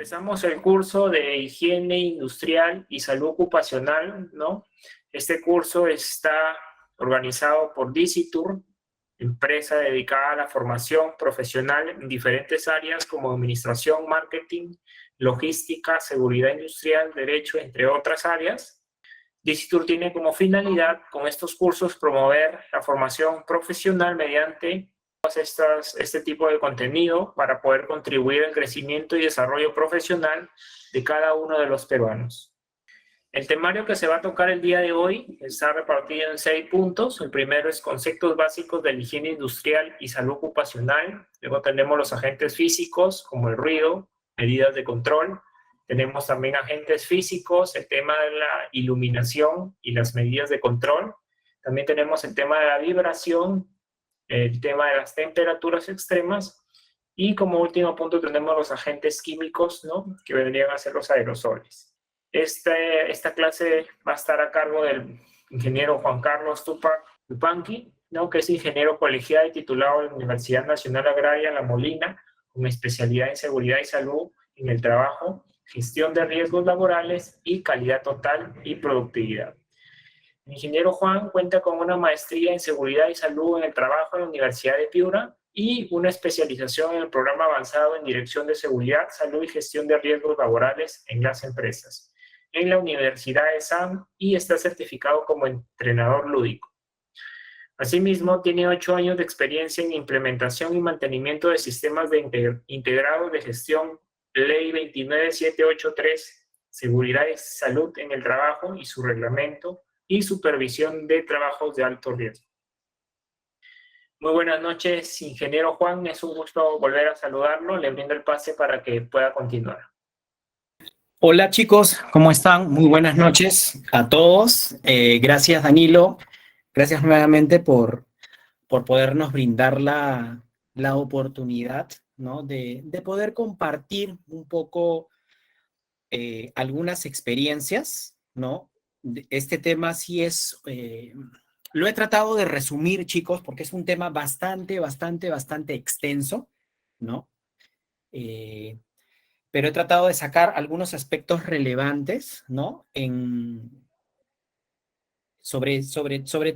Empezamos el curso de higiene industrial y salud ocupacional, ¿no? Este curso está organizado por Dicitur, empresa dedicada a la formación profesional en diferentes áreas como administración, marketing, logística, seguridad industrial, derecho, entre otras áreas. Dicitur tiene como finalidad con estos cursos promover la formación profesional mediante este tipo de contenido para poder contribuir al crecimiento y desarrollo profesional de cada uno de los peruanos. El temario que se va a tocar el día de hoy está repartido en 6 puntos. El primero es conceptos básicos de la higiene industrial y salud ocupacional. Luego tenemos los agentes físicos como el ruido, medidas de control. Tenemos también agentes físicos, el tema de la iluminación y las medidas de control. También tenemos el tema de la vibración, el tema de las temperaturas extremas, y como último punto tenemos los agentes químicos, ¿no? Que vendrían a ser los aerosoles. Esta clase va a estar a cargo del ingeniero Juan Carlos Tupanqui, ¿no? Que es ingeniero colegiado y titulado de la Universidad Nacional Agraria La Molina, con especialidad en seguridad y salud en el trabajo, gestión de riesgos laborales y calidad total y productividad. El ingeniero Juan cuenta con una maestría en seguridad y salud en el trabajo en la Universidad de Piura y una especialización en el programa avanzado en dirección de seguridad, salud y gestión de riesgos laborales en las empresas en la Universidad de SAM, y está certificado como entrenador lúdico. Asimismo, tiene 8 años de experiencia en implementación y mantenimiento de sistemas integrados de gestión, Ley 29783, Seguridad y Salud en el Trabajo y su reglamento, y supervisión de trabajos de alto riesgo. Muy buenas noches, ingeniero Juan. Es un gusto volver a saludarlo. Le brindo el pase para que pueda continuar. Hola chicos, ¿cómo están? Muy buenas noches a todos. Gracias Danilo, gracias nuevamente por podernos brindar la oportunidad, ¿no? de poder compartir un poco algunas experiencias, ¿no? Este tema sí es, lo he tratado de resumir chicos porque es un tema bastante extenso, ¿no? Pero he tratado de sacar algunos aspectos relevantes, ¿no? Sobre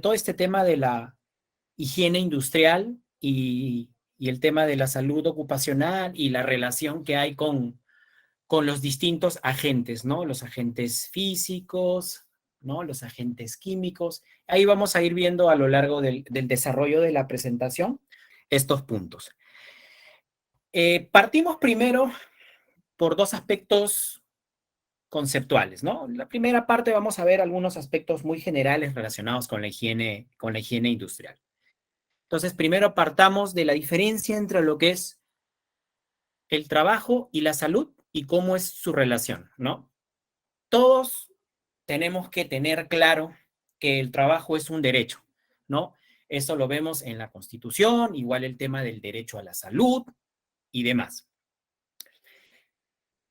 todo este tema de la higiene industrial y el tema de la salud ocupacional y la relación que hay con los distintos agentes, ¿no? Los agentes físicos, ¿no? Los agentes químicos. Ahí vamos a ir viendo a lo largo del desarrollo de la presentación estos puntos. Partimos primero por 2 aspectos conceptuales, ¿no? La primera parte vamos a ver algunos aspectos muy generales relacionados con la higiene industrial. Entonces, primero partamos de la diferencia entre lo que es el trabajo y la salud y cómo es su relación, ¿no? Todos tenemos que tener claro que el trabajo es un derecho, ¿no? Eso lo vemos en la Constitución, igual el tema del derecho a la salud y demás.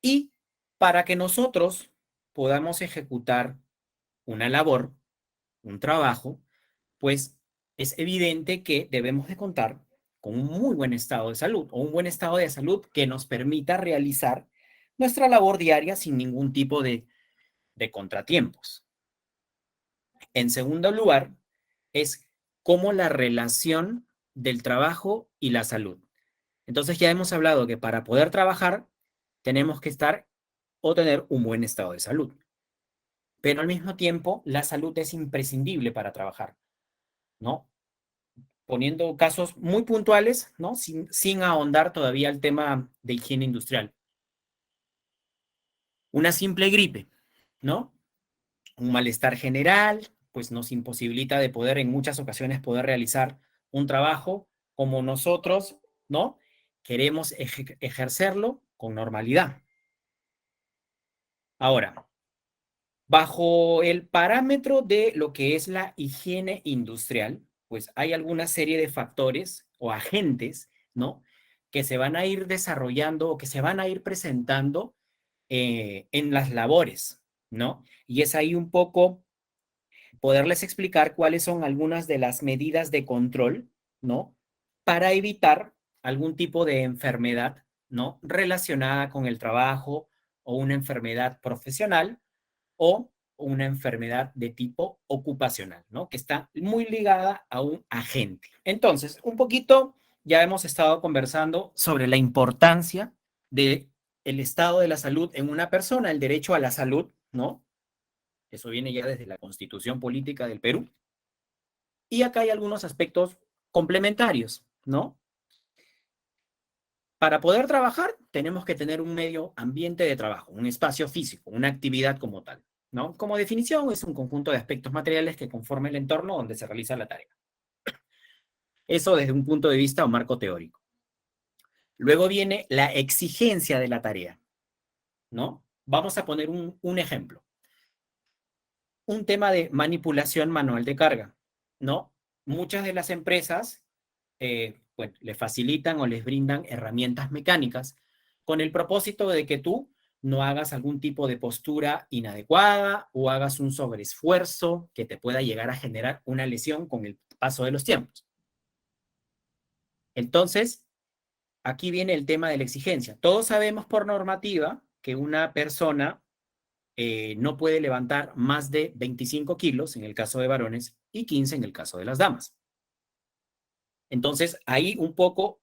Y para que nosotros podamos ejecutar una labor, un trabajo, pues es evidente que debemos de contar con un muy buen estado de salud o un buen estado de salud que nos permita realizar nuestra labor diaria sin ningún tipo de contratiempos. En segundo lugar, es cómo la relación del trabajo y la salud. Entonces ya hemos hablado que para poder trabajar tenemos que estar o tener un buen estado de salud. Pero al mismo tiempo, la salud es imprescindible para trabajar, ¿no? Poniendo casos muy puntuales, ¿no? Sin ahondar todavía el tema de higiene industrial. Una simple gripe, ¿no? Un malestar general, pues nos imposibilita de poder en muchas ocasiones poder realizar un trabajo como nosotros, ¿no? Queremos ejercerlo con normalidad. Ahora, bajo el parámetro de lo que es la higiene industrial, pues hay alguna serie de factores o agentes, ¿no? Que se van a ir desarrollando o que se van a ir presentando en las labores, ¿no? Y es ahí un poco poderles explicar cuáles son algunas de las medidas de control, ¿no? Para evitar algún tipo de enfermedad ¿no? Relacionada con el trabajo o una enfermedad profesional o una enfermedad de tipo ocupacional, ¿no? Que está muy ligada a un agente. Entonces, un poquito ya hemos estado conversando sobre la importancia de el estado de la salud en una persona, el derecho a la salud, ¿no? Eso viene ya desde la Constitución Política del Perú. Y acá hay algunos aspectos complementarios, ¿no? Para poder trabajar, tenemos que tener un medio ambiente de trabajo, un espacio físico, una actividad como tal, ¿no? Como definición, es un conjunto de aspectos materiales que conforman el entorno donde se realiza la tarea. Eso desde un punto de vista o marco teórico. Luego viene la exigencia de la tarea, ¿no? Vamos a poner un ejemplo. Un tema de manipulación manual de carga, ¿no? Muchas de las empresas bueno, les facilitan o les brindan herramientas mecánicas con el propósito de que tú no hagas algún tipo de postura inadecuada o hagas un sobreesfuerzo que te pueda llegar a generar una lesión con el paso de los tiempos. Entonces, aquí viene el tema de la exigencia. Todos sabemos por normativa que una persona no puede levantar más de 25 kilos en el caso de varones y 15 en el caso de las damas. Entonces, ahí un poco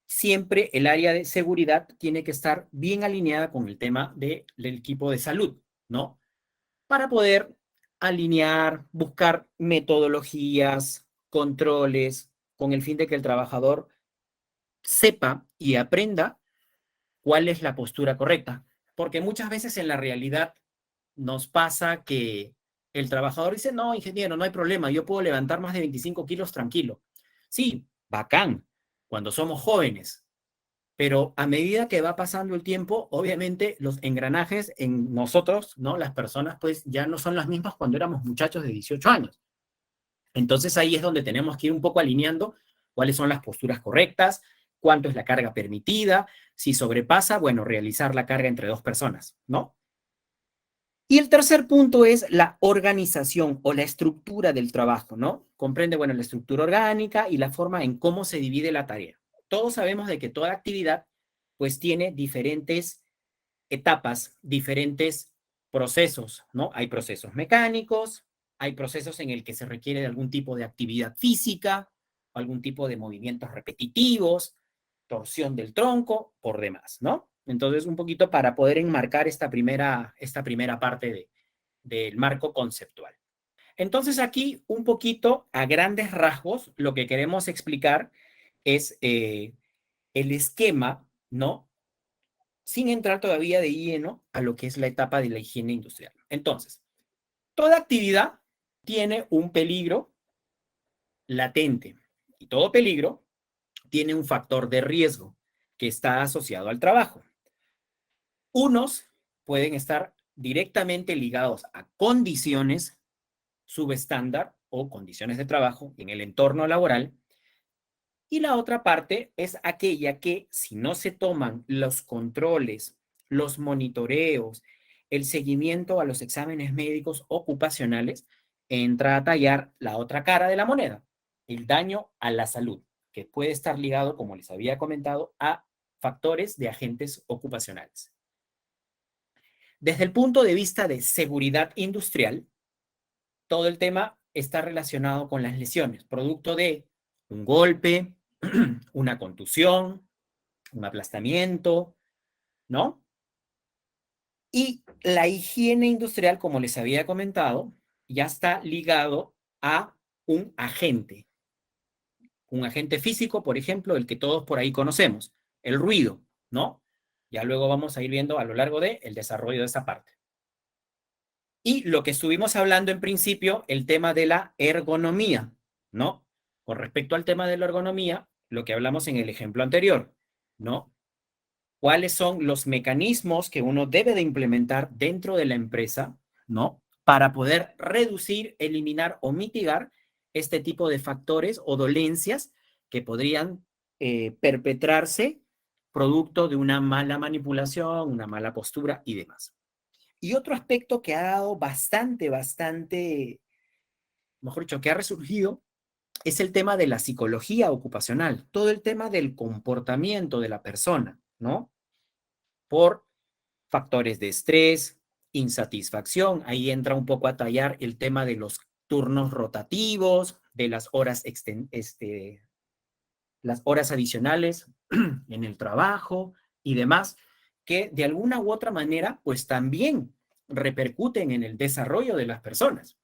siempre el área de seguridad tiene que estar bien alineada con el tema del equipo de salud, ¿no? Para poder alinear, buscar metodologías, controles, con el fin de que el trabajador sepa y aprenda cuál es la postura correcta. Porque muchas veces en la realidad nos pasa que el trabajador dice, no, ingeniero, no hay problema, yo puedo levantar más de 25 kilos tranquilo. Sí, bacán, cuando somos jóvenes, pero a medida que va pasando el tiempo, obviamente los engranajes en nosotros, ¿no? Las personas, pues ya no son las mismas cuando éramos muchachos de 18 años. Entonces ahí es donde tenemos que ir un poco alineando cuáles son las posturas correctas, cuánto es la carga permitida, si sobrepasa, bueno, realizar la carga entre dos personas, ¿no? Y el tercer punto es la organización o la estructura del trabajo, ¿no? Comprende, bueno, la estructura orgánica y la forma en cómo se divide la tarea. Todos sabemos de que toda actividad pues tiene diferentes etapas, diferentes procesos, ¿no? Hay procesos mecánicos, hay procesos en el que se requiere de algún tipo de actividad física, algún tipo de movimientos repetitivos, torsión del tronco, por demás, ¿no? Entonces, un poquito para poder enmarcar esta primera parte del marco conceptual. Entonces, aquí un poquito a grandes rasgos, lo que queremos explicar es el esquema, ¿no? Sin entrar todavía de lleno a lo que es la etapa de la higiene industrial. Entonces, toda actividad tiene un peligro latente y todo peligro tiene un factor de riesgo que está asociado al trabajo. Unos pueden estar directamente ligados a condiciones subestándar o condiciones de trabajo en el entorno laboral. Y la otra parte es aquella que si no se toman los controles, los monitoreos, el seguimiento a los exámenes médicos ocupacionales, entra a tallar la otra cara de la moneda, el daño a la salud, que puede estar ligado, como les había comentado, a factores de agentes ocupacionales. Desde el punto de vista de seguridad industrial, todo el tema está relacionado con las lesiones, producto de un golpe, una contusión, un aplastamiento, ¿no? Y la higiene industrial, como les había comentado, ya está ligado a un agente físico, por ejemplo, el que todos por ahí conocemos, el ruido, ¿no? Ya luego vamos a ir viendo a lo largo del desarrollo de esa parte. Y lo que estuvimos hablando en principio, el tema de la ergonomía, ¿no? Con respecto al tema de la ergonomía, lo que hablamos en el ejemplo anterior, ¿no? ¿Cuáles son los mecanismos que uno debe de implementar dentro de la empresa, ¿no? Para poder reducir, eliminar o mitigar este tipo de factores o dolencias que podrían perpetrarse producto de una mala manipulación, una mala postura y demás. Y otro aspecto que ha dado bastante, mejor dicho, que ha resurgido, es el tema de la psicología ocupacional, todo el tema del comportamiento de la persona, ¿no? Por factores de estrés, insatisfacción. Ahí entra un poco a tallar el tema de los turnos rotativos, de las horas adicionales en el trabajo y demás, que de alguna u otra manera, pues también repercuten en el desarrollo de las personas.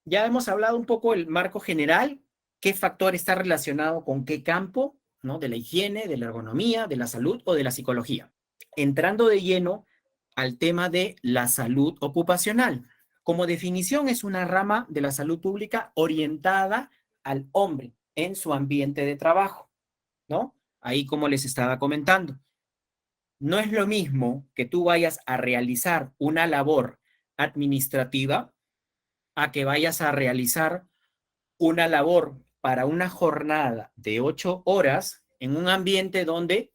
Ya hemos hablado un poco del marco general, qué factor está relacionado con qué campo, ¿no? De la higiene, de la ergonomía, de la salud o de la psicología. Entrando de lleno al tema de la salud ocupacional. Como definición, es una rama de la salud pública orientada al hombre en su ambiente de trabajo, ¿no? Ahí como les estaba comentando. No es lo mismo que tú vayas a realizar una labor administrativa a que vayas a realizar una labor para una jornada de 8 horas en un ambiente donde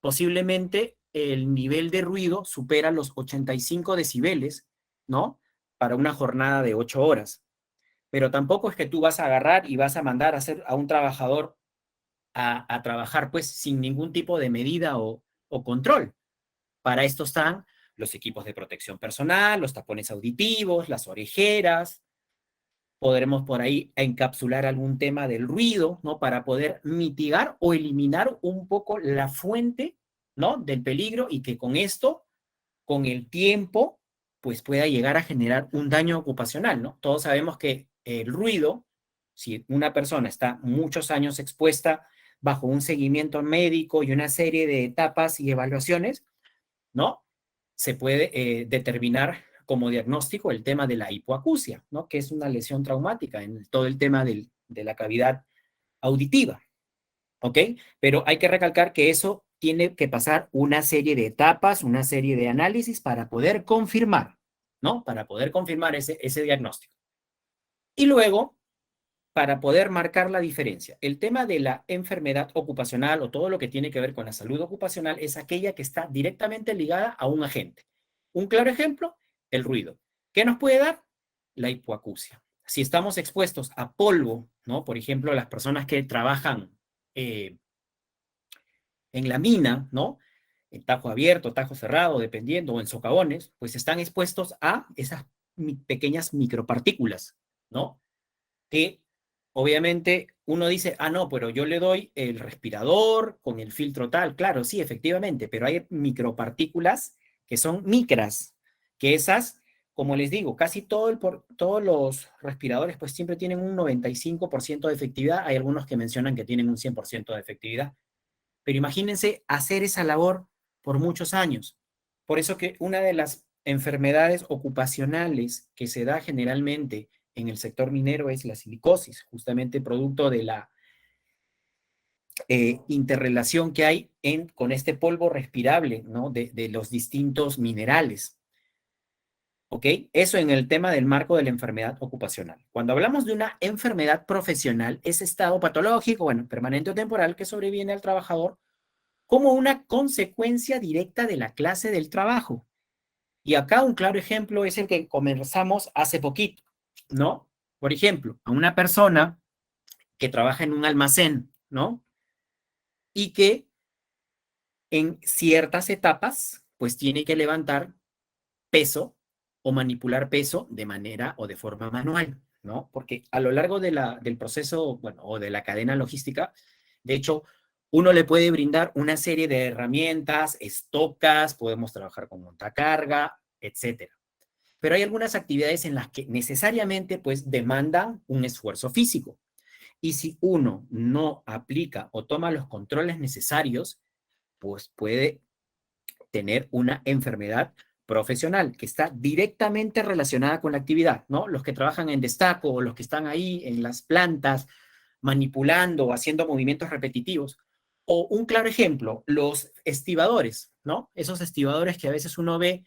posiblemente el nivel de ruido supera los 85 decibeles, ¿no? Para una jornada de 8 horas. Pero tampoco es que tú vas a agarrar y vas a mandar a hacer a un trabajador a trabajar pues sin ningún tipo de medida o control. Para esto están los equipos de protección personal, los tapones auditivos, las orejeras. Podremos por ahí encapsular algún tema del ruido, ¿no? Para poder mitigar o eliminar un poco la fuente, ¿no? Del peligro y que con esto, con el tiempo, pues pueda llegar a generar un daño ocupacional, ¿no? Todos sabemos que el ruido, si una persona está muchos años expuesta bajo un seguimiento médico y una serie de etapas y evaluaciones, ¿no? Se puede determinar como diagnóstico el tema de la hipoacusia, ¿no? Que es una lesión traumática en todo el tema de la cavidad auditiva, ¿ok? Pero hay que recalcar que eso tiene que pasar una serie de etapas, una serie de análisis para poder confirmar, ¿no? Para poder confirmar ese diagnóstico. Y luego, para poder marcar la diferencia. El tema de la enfermedad ocupacional o todo lo que tiene que ver con la salud ocupacional es aquella que está directamente ligada a un agente. Un claro ejemplo, el ruido. ¿Qué nos puede dar? La hipoacusia. Si estamos expuestos a polvo, ¿no? Por ejemplo, las personas que trabajan en la mina, ¿no? En tajo abierto, tajo cerrado, dependiendo, o en socavones, pues están expuestos a esas pequeñas micropartículas, ¿no? Que obviamente uno dice, ah, no, pero yo le doy el respirador con el filtro tal. Claro, sí, efectivamente, pero hay micropartículas que son micras, que esas, como les digo, casi todos los respiradores pues siempre tienen un 95% de efectividad. Hay algunos que mencionan que tienen un 100% de efectividad. Pero imagínense hacer esa labor por muchos años. Por eso que una de las enfermedades ocupacionales que se da generalmente en el sector minero es la silicosis, justamente producto de la interrelación que hay con este polvo respirable, ¿no? De los distintos minerales. ¿Ok? Eso en el tema del marco de la enfermedad ocupacional. Cuando hablamos de una enfermedad profesional, es estado patológico, bueno, permanente o temporal que sobreviene al trabajador como una consecuencia directa de la clase del trabajo. Y acá un claro ejemplo es el que conversamos hace poquito, ¿no? Por ejemplo, a una persona que trabaja en un almacén, ¿no? Y que en ciertas etapas, pues tiene que levantar peso o manipular peso de manera o de forma manual, ¿no? Porque a lo largo del proceso, bueno, o de la cadena logística, de hecho, uno le puede brindar una serie de herramientas, estocas, podemos trabajar con montacarga, etcétera. Pero hay algunas actividades en las que necesariamente pues demandan un esfuerzo físico. Y si uno no aplica o toma los controles necesarios, pues puede tener una enfermedad profesional que está directamente relacionada con la actividad, ¿no? Los que trabajan en destaco o los que están ahí en las plantas manipulando o haciendo movimientos repetitivos. O un claro ejemplo, los estibadores, ¿no? Esos estibadores que a veces uno ve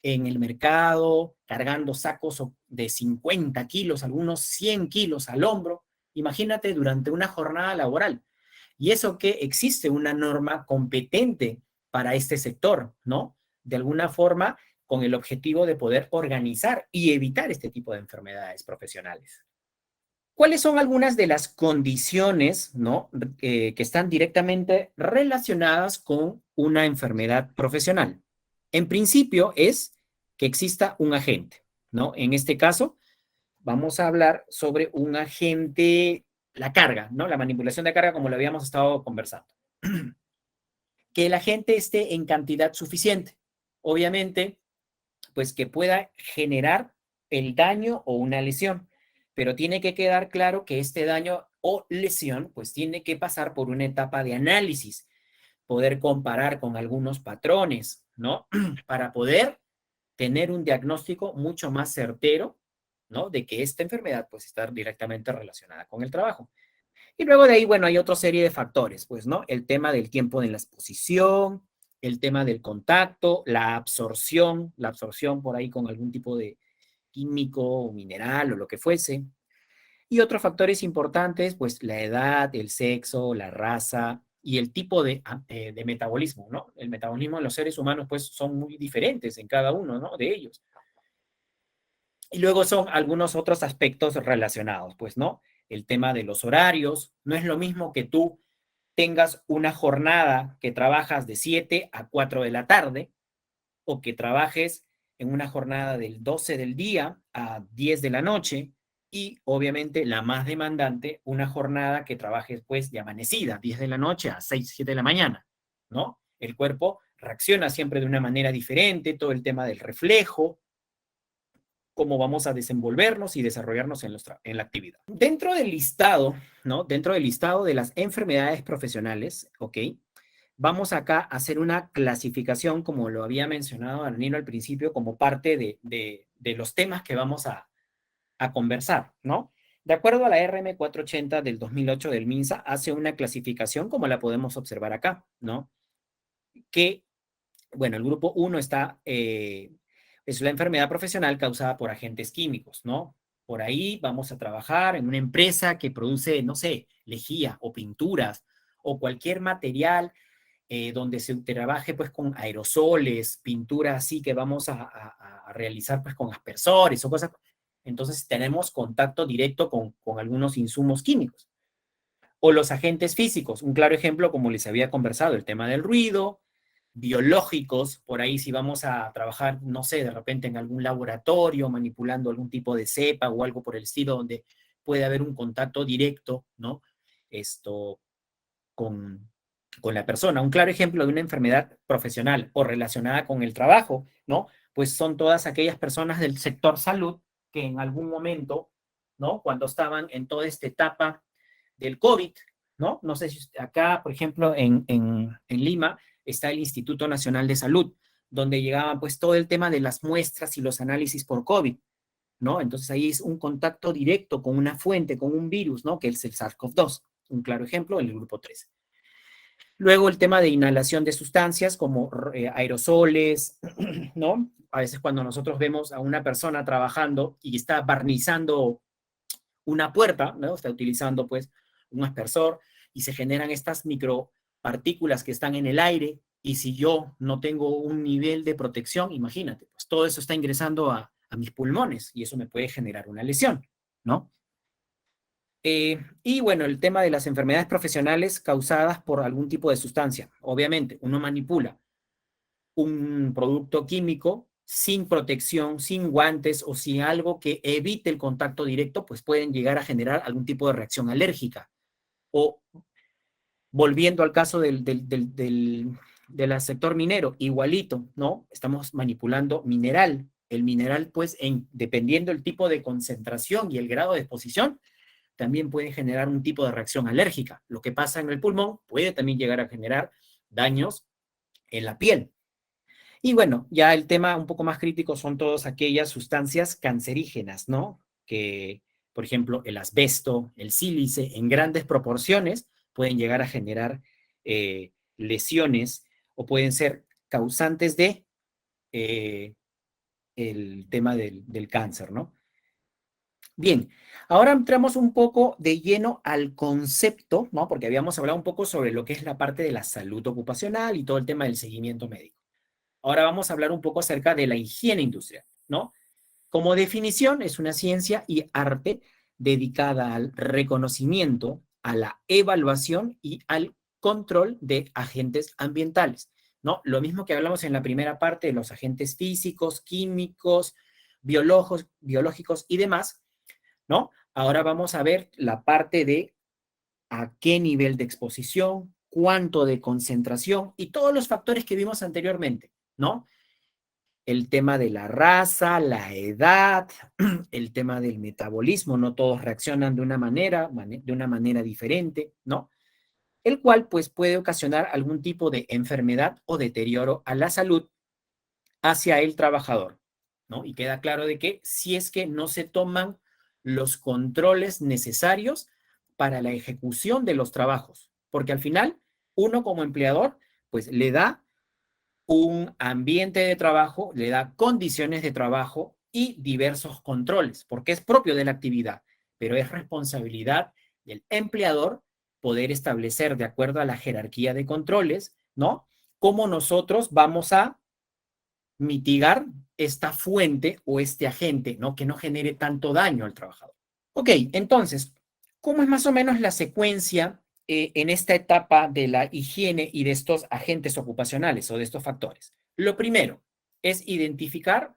en el mercado cargando sacos de 50 kilos, algunos 100 kilos al hombro. Imagínate durante una jornada laboral. Y eso que existe una norma competente para este sector, ¿no? De alguna forma, con el objetivo de poder organizar y evitar este tipo de enfermedades profesionales. ¿Cuáles son algunas de las condiciones, ¿no? Que están directamente relacionadas con una enfermedad profesional? En principio es que exista un agente, ¿no? En este caso, vamos a hablar sobre un agente, la carga, ¿no? La manipulación de carga, como lo habíamos estado conversando. Que el agente esté en cantidad suficiente. Obviamente, pues que pueda generar el daño o una lesión, pero tiene que quedar claro que este daño o lesión, pues tiene que pasar por una etapa de análisis, poder comparar con algunos patrones, ¿no? Para poder tener un diagnóstico mucho más certero, ¿no? De que esta enfermedad pues está directamente relacionada con el trabajo. Y luego de ahí, bueno, hay otra serie de factores, pues, ¿no? El tema del tiempo de la exposición, el tema del contacto, la absorción por ahí con algún tipo de químico o mineral o lo que fuese. Y otros factores importantes, pues la edad, el sexo, la raza y el tipo de metabolismo, ¿no? El metabolismo en los seres humanos, pues, son muy diferentes en cada uno, ¿no? De ellos. Y luego son algunos otros aspectos relacionados, pues, ¿no? El tema de los horarios. No es lo mismo que tú tengas una jornada que trabajas de 7 a 4 de la tarde o que trabajes en una jornada del 12 del día a 10 de la noche y obviamente la más demandante, una jornada que trabajes pues de amanecida, 10 de la noche a 6 7 de la mañana, ¿no? El cuerpo reacciona siempre de una manera diferente, todo el tema del reflejo, cómo vamos a desenvolvernos y desarrollarnos en la actividad. Dentro del listado, ¿no? Dentro del listado de las enfermedades profesionales, ¿ok? Vamos acá a hacer una clasificación, como lo había mencionado Danilo al principio, como parte de los temas que vamos a conversar, ¿no? De acuerdo a la RM480 del 2008 del MINSA, hace una clasificación como la podemos observar acá, ¿no? Que bueno, el grupo 1 es la enfermedad profesional causada por agentes químicos, ¿no? Por ahí vamos a trabajar en una empresa que produce, no sé, lejía o pinturas o cualquier material donde se trabaje pues con aerosoles, pintura así que vamos a realizar pues con aspersores o cosas. Entonces tenemos contacto directo con algunos insumos químicos. O los agentes físicos, un claro ejemplo como les había conversado, el tema del ruido, biológicos, por ahí si vamos a trabajar, no sé, de repente en algún laboratorio manipulando algún tipo de cepa o algo por el estilo donde puede haber un contacto directo, ¿no? Esto con, con la persona. Un claro ejemplo de una enfermedad profesional o relacionada con el trabajo, ¿no? Pues son todas aquellas personas del sector salud que en algún momento, ¿no? Cuando estaban en toda esta etapa del COVID, ¿no? No sé si acá, por ejemplo, en Lima está el Instituto Nacional de Salud, donde llegaban pues todo el tema de las muestras y los análisis por COVID, ¿no? Entonces ahí es un contacto directo con una fuente, con un virus, ¿no? Que es el SARS-CoV-2, un claro ejemplo en el grupo 3. Luego el tema de inhalación de sustancias como aerosoles, ¿no? A veces cuando nosotros vemos a una persona trabajando y está barnizando una puerta, ¿no? Está utilizando pues un aspersor y se generan estas micropartículas que están en el aire y si yo no tengo un nivel de protección, imagínate, pues todo eso está ingresando a mis pulmones y eso me puede generar una lesión, ¿no? Y bueno, el tema de las enfermedades profesionales causadas por algún tipo de sustancia. Obviamente, uno manipula un producto químico sin protección, sin guantes o sin algo que evite el contacto directo, pues pueden llegar a generar algún tipo de reacción alérgica. O volviendo al caso del sector minero, igualito, ¿no? Estamos manipulando mineral. El mineral, pues, dependiendo del tipo de concentración y el grado de exposición, también puede generar un tipo de reacción alérgica. Lo que pasa en el pulmón puede también llegar a generar daños en la piel. Y bueno, ya el tema un poco más crítico son todas aquellas sustancias cancerígenas, ¿no? Que, por ejemplo, el asbesto, el sílice, en grandes proporciones pueden llegar a generar lesiones o pueden ser causantes de eh, el tema del cáncer, ¿no? Bien, ahora entramos un poco de lleno al concepto, ¿no? Porque habíamos hablado un poco sobre lo que es la parte de la salud ocupacional y todo el tema del seguimiento médico. Ahora vamos a hablar un poco acerca de la higiene industrial, ¿no? Como definición, es una ciencia y arte dedicada al reconocimiento, a la evaluación y al control de agentes ambientales, ¿no? Lo mismo que hablamos en la primera parte de los agentes físicos, químicos, biológicos y demás, ¿no? Ahora vamos a ver la parte de a qué nivel de exposición, cuánto de concentración y todos los factores que vimos anteriormente, ¿no? El tema de la raza, la edad, el tema del metabolismo, no todos reaccionan de una manera diferente, ¿no? El cual pues puede ocasionar algún tipo de enfermedad o deterioro a la salud hacia el trabajador, ¿no? Y queda claro de que si es que no se toman los controles necesarios para la ejecución de los trabajos, porque al final uno como empleador pues le da un ambiente de trabajo, le da condiciones de trabajo y diversos controles, porque es propio de la actividad, pero es responsabilidad del empleador poder establecer de acuerdo a la jerarquía de controles, ¿no? Cómo nosotros vamos a mitigar esta fuente o este agente, ¿no? Que no genere tanto daño al trabajador. Ok, entonces, ¿cómo es más o menos la secuencia en esta etapa de la higiene y de estos agentes ocupacionales o de estos factores? Lo primero es identificar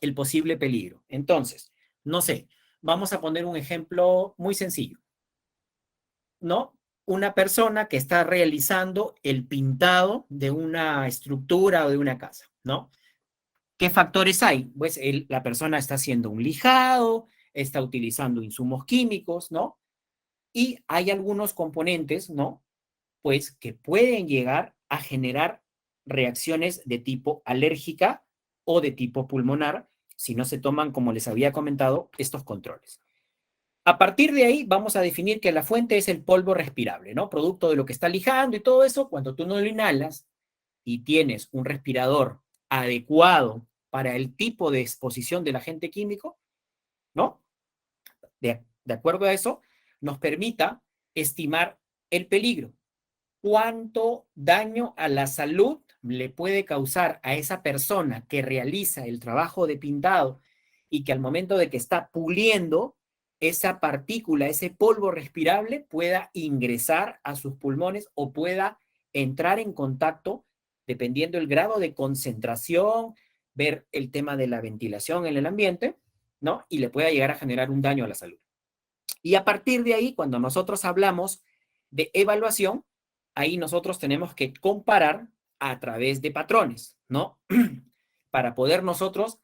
el posible peligro. Entonces, no sé, vamos a poner un ejemplo muy sencillo, ¿no? Una persona que está realizando el pintado de una estructura o de una casa, ¿no? ¿Qué factores hay? Pues la persona está haciendo un lijado, está utilizando insumos químicos, ¿no? Y hay algunos componentes, ¿no? Pues que pueden llegar a generar reacciones de tipo alérgica o de tipo pulmonar si no se toman, como les había comentado, estos controles. A partir de ahí vamos a definir que la fuente es el polvo respirable, ¿no? Producto de lo que está lijando y todo eso, cuando tú no lo inhalas y tienes un respirador adecuado para el tipo de exposición del agente químico, ¿no? De acuerdo a eso, nos permita estimar el peligro. ¿Cuánto daño a la salud le puede causar a esa persona que realiza el trabajo de pintado y que al momento de que está puliendo, esa partícula, ese polvo respirable pueda ingresar a sus pulmones o pueda entrar en contacto, dependiendo el grado de concentración, ver el tema de la ventilación en el ambiente, ¿no? Y le pueda llegar a generar un daño a la salud. Y a partir de ahí, cuando nosotros hablamos de evaluación, ahí nosotros tenemos que comparar a través de patrones, ¿no? Para poder nosotros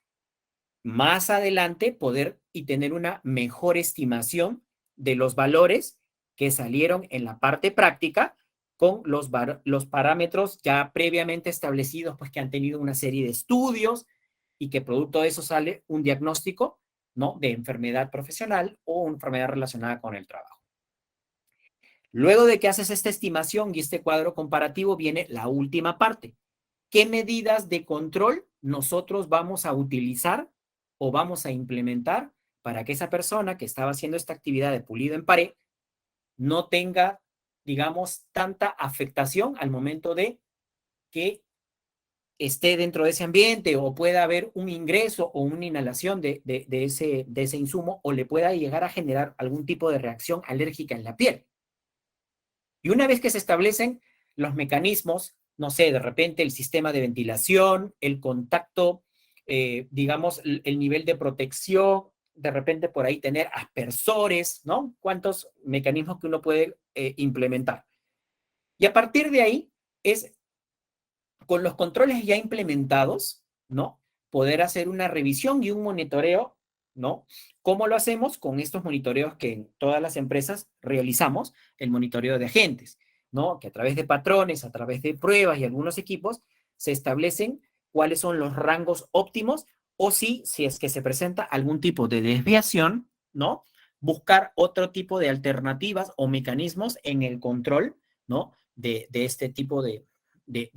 más adelante poder y tener una mejor estimación de los valores que salieron en la parte práctica con los parámetros ya previamente establecidos, pues que han tenido una serie de estudios y que producto de eso sale un diagnóstico, ¿no? De enfermedad profesional o una enfermedad relacionada con el trabajo. Luego de que haces esta estimación y este cuadro comparativo, viene la última parte. ¿Qué medidas de control nosotros vamos a utilizar o vamos a implementar para que esa persona que estaba haciendo esta actividad de pulido en pared no tenga, digamos, tanta afectación al momento de que esté dentro de ese ambiente o pueda haber un ingreso o una inhalación de ese insumo o le pueda llegar a generar algún tipo de reacción alérgica en la piel? Y una vez que se establecen los mecanismos, no sé, de repente el sistema de ventilación, el contacto, digamos, el nivel de protección, de repente por ahí tener aspersores, ¿no? ¿Cuántos mecanismos que uno puede implementar? Y a partir de ahí es con los controles ya implementados, ¿no? Poder hacer una revisión y un monitoreo, ¿no? ¿Cómo lo hacemos? Con estos monitoreos que en todas las empresas realizamos, el monitoreo de agentes, ¿no? Que a través de patrones, a través de pruebas y algunos equipos, se establecen cuáles son los rangos óptimos o si es que se presenta algún tipo de desviación, ¿no? Buscar otro tipo de alternativas o mecanismos en el control, ¿no? De este tipo de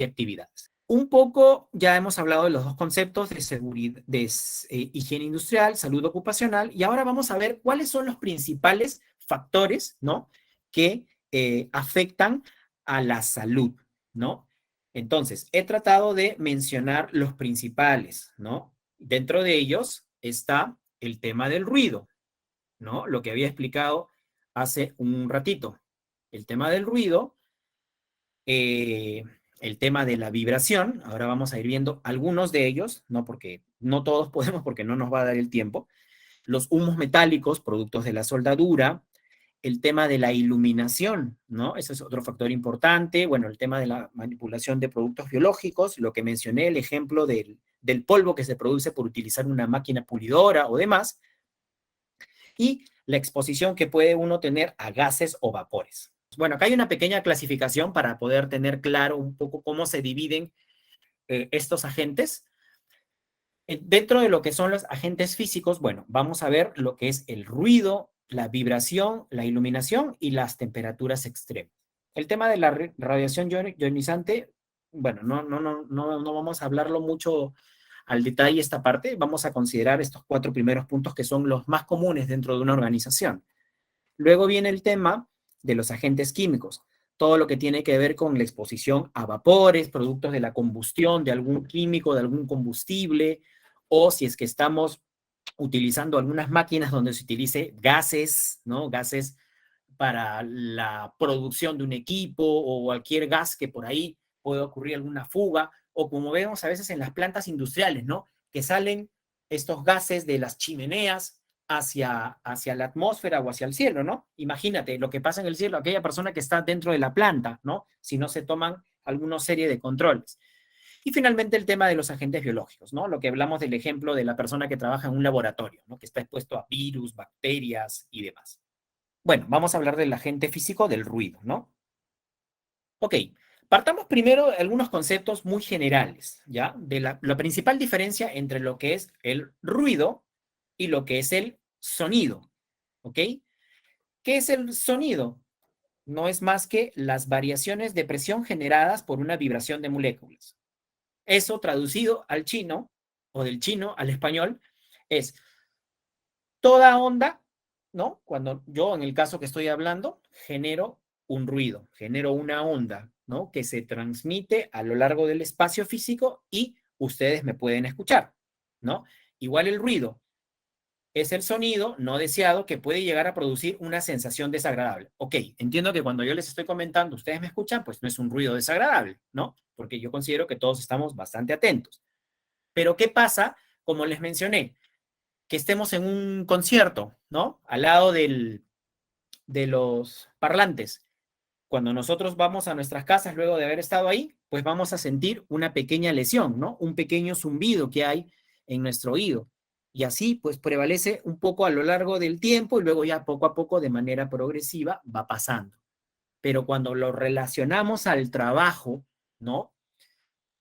actividades. Un poco ya hemos hablado de los dos conceptos de seguridad, de higiene industrial, salud ocupacional, y ahora vamos a ver cuáles son los principales factores, ¿no? Que afectan a la salud, ¿no? Entonces, he tratado de mencionar los principales, ¿no? Dentro de ellos está el tema del ruido, ¿no? Lo que había explicado hace un ratito. El tema del ruido el tema de la vibración. Ahora vamos a ir viendo algunos de ellos, no porque no todos podemos porque no nos va a dar el tiempo. Los humos metálicos, productos de la soldadura, el tema de la iluminación, ¿no? Ese es otro factor importante. Bueno, el tema de la manipulación de productos biológicos, lo que mencioné, el ejemplo del polvo que se produce por utilizar una máquina pulidora o demás, y la exposición que puede uno tener a gases o vapores. Bueno, acá hay una pequeña clasificación para poder tener claro un poco cómo se dividen estos agentes. Dentro de lo que son los agentes físicos, bueno, vamos a ver lo que es el ruido, la vibración, la iluminación y las temperaturas extremas. El tema de la radiación ionizante, bueno, no vamos a hablarlo mucho al detalle esta parte, vamos a considerar estos 4 primeros puntos que son los más comunes dentro de una organización. Luego viene el tema de los agentes químicos, todo lo que tiene que ver con la exposición a vapores, productos de la combustión de algún químico, de algún combustible, o si es que estamos utilizando algunas máquinas donde se utilice gases, ¿no? Gases para la producción de un equipo o cualquier gas que por ahí pueda ocurrir alguna fuga, o como vemos a veces en las plantas industriales, ¿no? Que salen estos gases de las chimeneas hacia la atmósfera o hacia el cielo, ¿no? Imagínate lo que pasa en el cielo, aquella persona que está dentro de la planta, ¿no? Si no se toman alguna serie de controles. Y finalmente el tema de los agentes biológicos, ¿no? Lo que hablamos del ejemplo de la persona que trabaja en un laboratorio, ¿no? Que está expuesto a virus, bacterias y demás. Bueno, vamos a hablar del agente físico del ruido, ¿no? Ok, partamos primero de algunos conceptos muy generales, ¿ya? De la principal diferencia entre lo que es el ruido y lo que es el sonido, ¿ok? ¿Qué es el sonido? No es más que las variaciones de presión generadas por una vibración de moléculas. Eso traducido al chino, o del chino al español, es toda onda, ¿no? Cuando yo, en el caso que estoy hablando, genero un ruido, genero una onda, ¿no? Que se transmite a lo largo del espacio físico y ustedes me pueden escuchar, ¿no? Igual el ruido es el sonido no deseado que puede llegar a producir una sensación desagradable. Ok, entiendo que cuando yo les estoy comentando, ustedes me escuchan, pues no es un ruido desagradable, ¿no? Porque yo considero que todos estamos bastante atentos. Pero ¿qué pasa? Como les mencioné, que estemos en un concierto, ¿no? Al lado de los parlantes. Cuando nosotros vamos a nuestras casas luego de haber estado ahí, pues vamos a sentir una pequeña lesión, ¿no? Un pequeño zumbido que hay en nuestro oído. Y así, pues prevalece un poco a lo largo del tiempo y luego ya poco a poco, de manera progresiva, va pasando. Pero cuando lo relacionamos al trabajo, ¿no?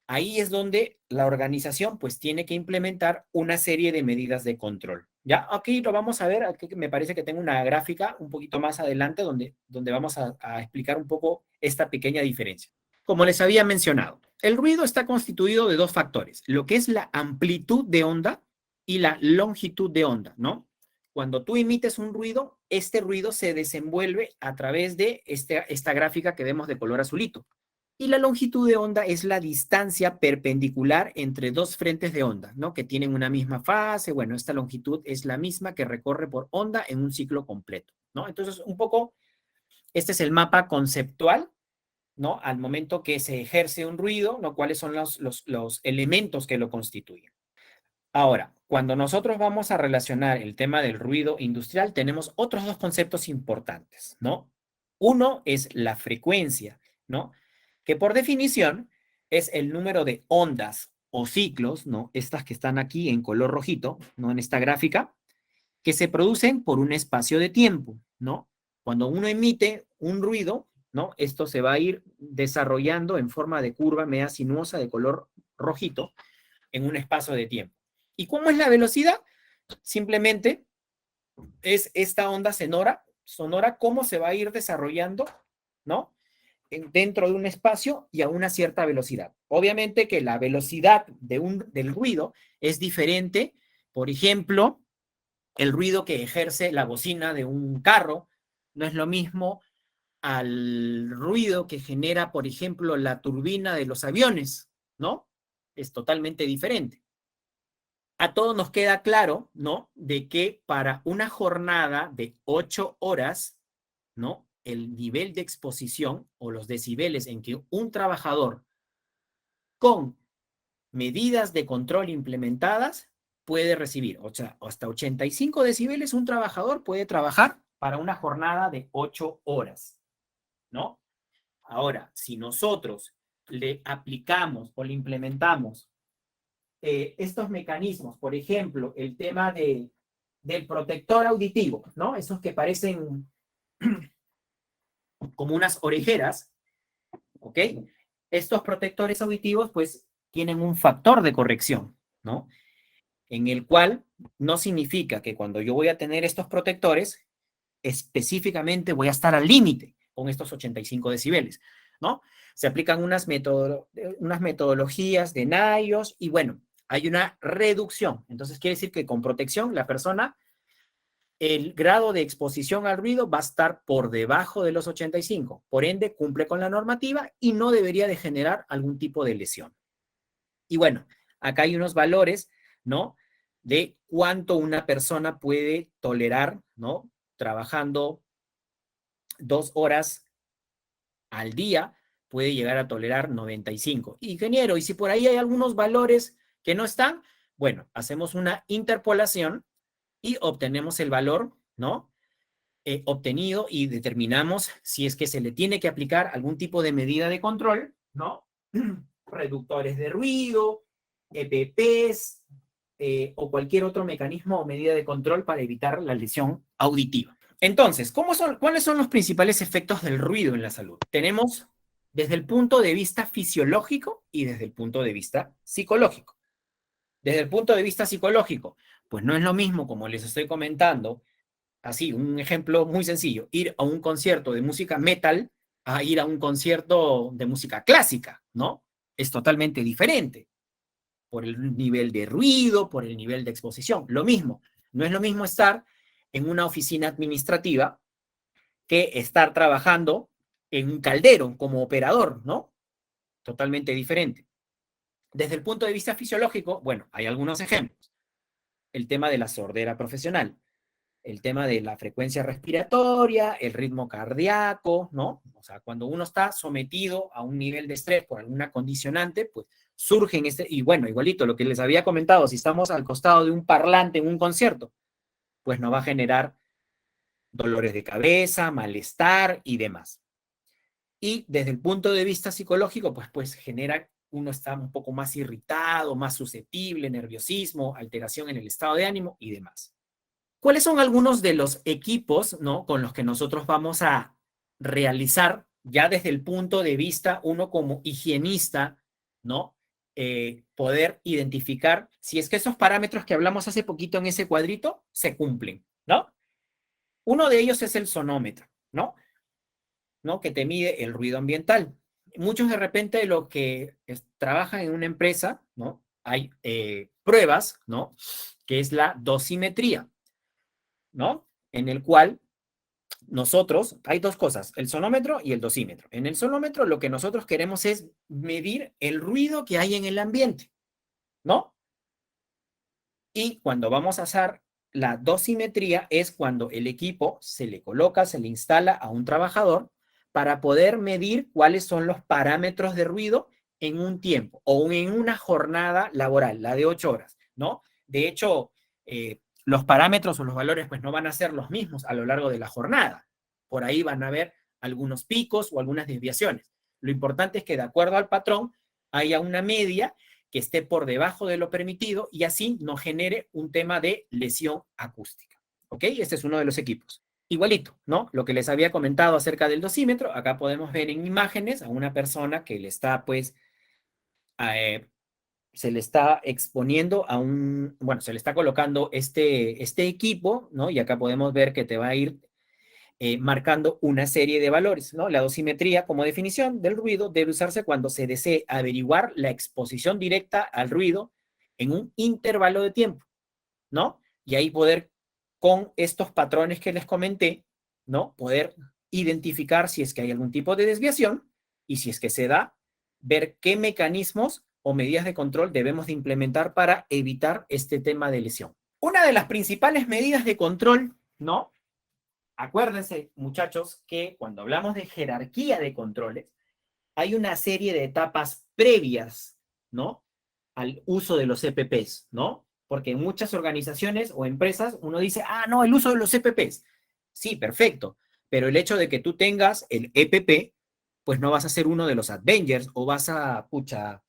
Ahí es donde la organización pues tiene que implementar una serie de medidas de control. Ya aquí lo vamos a ver, aquí me parece que tengo una gráfica un poquito más adelante donde vamos a explicar un poco esta pequeña diferencia. Como les había mencionado, el ruido está constituido de dos factores, lo que es la amplitud de onda y la longitud de onda, ¿no? Cuando tú emites un ruido, este ruido se desenvuelve a través de esta gráfica que vemos de color azulito. Y la longitud de onda es la distancia perpendicular entre dos frentes de onda, ¿no? Que tienen una misma fase. Bueno, esta longitud es la misma que recorre por onda en un ciclo completo, ¿no? Entonces, un poco, este es el mapa conceptual, ¿no? Al momento que se ejerce un ruido, ¿no? ¿Cuáles son los elementos que lo constituyen? Ahora, cuando nosotros vamos a relacionar el tema del ruido industrial, tenemos otros dos conceptos importantes, ¿no? Uno es la frecuencia, ¿no? Que por definición es el número de ondas o ciclos, ¿no? Estas que están aquí en color rojito, ¿no? En esta gráfica, que se producen por un espacio de tiempo, ¿no? Cuando uno emite un ruido, ¿no? Esto se va a ir desarrollando en forma de curva media sinuosa de color rojito en un espacio de tiempo. ¿Y cómo es la velocidad? Simplemente es esta onda sonora cómo se va a ir desarrollando, ¿no? Dentro de un espacio y a una cierta velocidad. Obviamente que la velocidad del ruido es diferente, por ejemplo, el ruido que ejerce la bocina de un carro no es lo mismo al ruido que genera, por ejemplo, la turbina de los aviones, ¿no? Es totalmente diferente. A todos nos queda claro, ¿no? De que para una jornada de 8 horas, ¿no? El nivel de exposición o los decibeles en que un trabajador con medidas de control implementadas puede recibir, o sea, hasta 85 decibeles un trabajador puede trabajar para una jornada de 8 horas, ¿no? Ahora, si nosotros le aplicamos o le implementamos estos mecanismos, por ejemplo, el tema del protector auditivo, ¿no? Esos que parecen como unas orejeras, ¿ok? Estos protectores auditivos, pues, tienen un factor de corrección, ¿no? En el cual no significa que cuando yo voy a tener estos protectores, específicamente voy a estar al límite con estos 85 decibeles, ¿no? Se aplican unas metodologías de NIOS y bueno, hay una reducción. Entonces quiere decir que con protección la persona, el grado de exposición al ruido va a estar por debajo de los 85. Por ende, cumple con la normativa y no debería de generar algún tipo de lesión. Y bueno, acá hay unos valores, ¿no? De cuánto una persona puede tolerar, ¿no? Trabajando 2 horas al día, puede llegar a tolerar 95. Ingeniero, y si por ahí hay algunos valores que no están, bueno, hacemos una interpolación y obtenemos el valor, ¿no? Obtenido y determinamos si es que se le tiene que aplicar algún tipo de medida de control, ¿no? Reductores de ruido, EPPs, o cualquier otro mecanismo o medida de control para evitar la lesión auditiva. Entonces, ¿cuáles son los principales efectos del ruido en la salud? Tenemos desde el punto de vista fisiológico y desde el punto de vista psicológico. Desde el punto de vista psicológico, pues no es lo mismo, como les estoy comentando, así, un ejemplo muy sencillo, ir a un concierto de música metal a ir a un concierto de música clásica, ¿no? Es totalmente diferente por el nivel de ruido, por el nivel de exposición. Lo mismo, no es lo mismo estar en una oficina administrativa que estar trabajando en un caldero como operador, ¿no? Totalmente diferente. Desde el punto de vista fisiológico, bueno, hay algunos ejemplos. El tema de la sordera profesional, el tema de la frecuencia respiratoria, el ritmo cardíaco, ¿no? O sea, cuando uno está sometido a un nivel de estrés por alguna condicionante, pues surgen y bueno, igualito lo que les había comentado, si estamos al costado de un parlante en un concierto, pues nos va a generar dolores de cabeza, malestar y demás. Y desde el punto de vista psicológico, pues genera, uno está un poco más irritado, más susceptible, nerviosismo, alteración en el estado de ánimo y demás. ¿Cuáles son algunos de los equipos, ¿no?, con los que nosotros vamos a realizar ya desde el punto de vista, uno como higienista, ¿no? Poder identificar si es que esos parámetros que hablamos hace poquito en ese cuadrito se cumplen, ¿no? Uno de ellos es el sonómetro, ¿no? ¿No? Que te mide el ruido ambiental. Muchos de repente los que trabajan en una empresa, ¿no? Hay pruebas, ¿no? Que es la dosimetría, ¿no? En el cual nosotros, hay dos cosas, el sonómetro y el dosímetro. En el sonómetro lo que nosotros queremos es medir el ruido que hay en el ambiente, ¿no? Y cuando vamos a hacer la dosimetría es cuando el equipo se le coloca, se le instala a un trabajador para poder medir cuáles son los parámetros de ruido en un tiempo o en una jornada laboral, la de 8 horas, ¿no? De hecho, los parámetros o los valores pues no van a ser los mismos a lo largo de la jornada. Por ahí van a haber algunos picos o algunas desviaciones. Lo importante es que de acuerdo al patrón haya una media que esté por debajo de lo permitido y así no genere un tema de lesión acústica. ¿Ok? Este es uno de los equipos. Igualito, ¿no? Lo que les había comentado acerca del dosímetro, acá podemos ver en imágenes a una persona que le está, pues, se le está exponiendo a bueno, se le está colocando este equipo, ¿no? Y acá podemos ver que te va a ir marcando una serie de valores, ¿no? La dosimetría como definición del ruido debe usarse cuando se desee averiguar la exposición directa al ruido en un intervalo de tiempo, ¿no? Y ahí poder, con estos patrones que les comenté, ¿no? Poder identificar si es que hay algún tipo de desviación y si es que se da, ver qué mecanismos o medidas de control debemos de implementar para evitar este tema de lesión. Una de las principales medidas de control, ¿no? Acuérdense, muchachos, que cuando hablamos de jerarquía de controles, hay una serie de etapas previas ¿no? Al uso de los EPPs, ¿no? Porque en muchas organizaciones o empresas uno dice, ah, no, el uso de los EPPs. Sí, perfecto. Pero el hecho de que tú tengas el EPP, pues no vas a ser uno de los Avengers o vas a, pucha,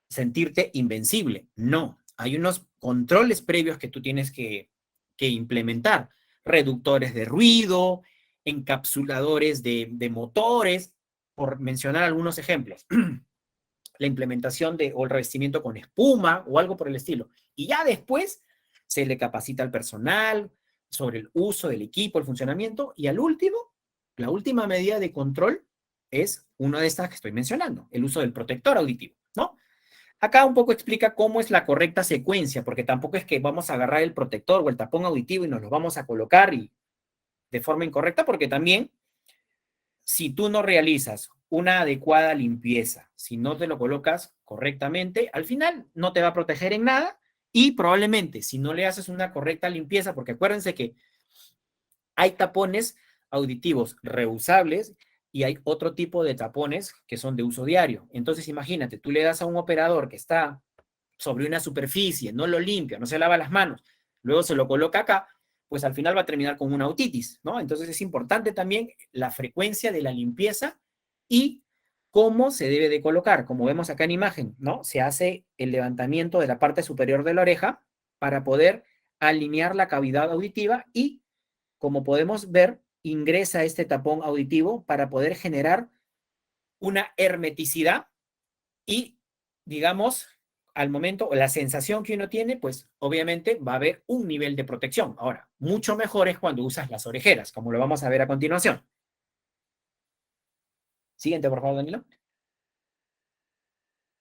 sentirte invencible. No, hay unos controles previos que tú tienes que implementar. Reductores de ruido, encapsuladores de motores, por mencionar algunos ejemplos. La implementación de, o el revestimiento con espuma o algo por el estilo. Y ya después se le capacita al personal sobre el uso del equipo, el funcionamiento, y al último, la última medida de control es una de estas que estoy mencionando, el uso del protector auditivo, ¿no? Acá un poco explica cómo es la correcta secuencia, porque tampoco es que vamos a agarrar el protector o el tapón auditivo y nos lo vamos a colocar y de forma incorrecta, porque también si tú no realizas una adecuada limpieza, si no te lo colocas correctamente, al final no te va a proteger en nada y probablemente si no le haces una correcta limpieza, porque acuérdense que hay tapones auditivos reusables y hay otro tipo de tapones que son de uso diario. Entonces imagínate, tú le das a un operador que está sobre una superficie, no lo limpia, no se lava las manos, luego se lo coloca acá, pues al final va a terminar con una otitis, ¿no? Entonces es importante también la frecuencia de la limpieza y cómo se debe de colocar. Como vemos acá en imagen, ¿no? Se hace el levantamiento de la parte superior de la oreja para poder alinear la cavidad auditiva y, como podemos ver, ingresa este tapón auditivo para poder generar una hermeticidad y, digamos, al momento, la sensación que uno tiene, pues obviamente va a haber un nivel de protección. Ahora, mucho mejor es cuando usas las orejeras, como lo vamos a ver a continuación. Siguiente, por favor, Danilo.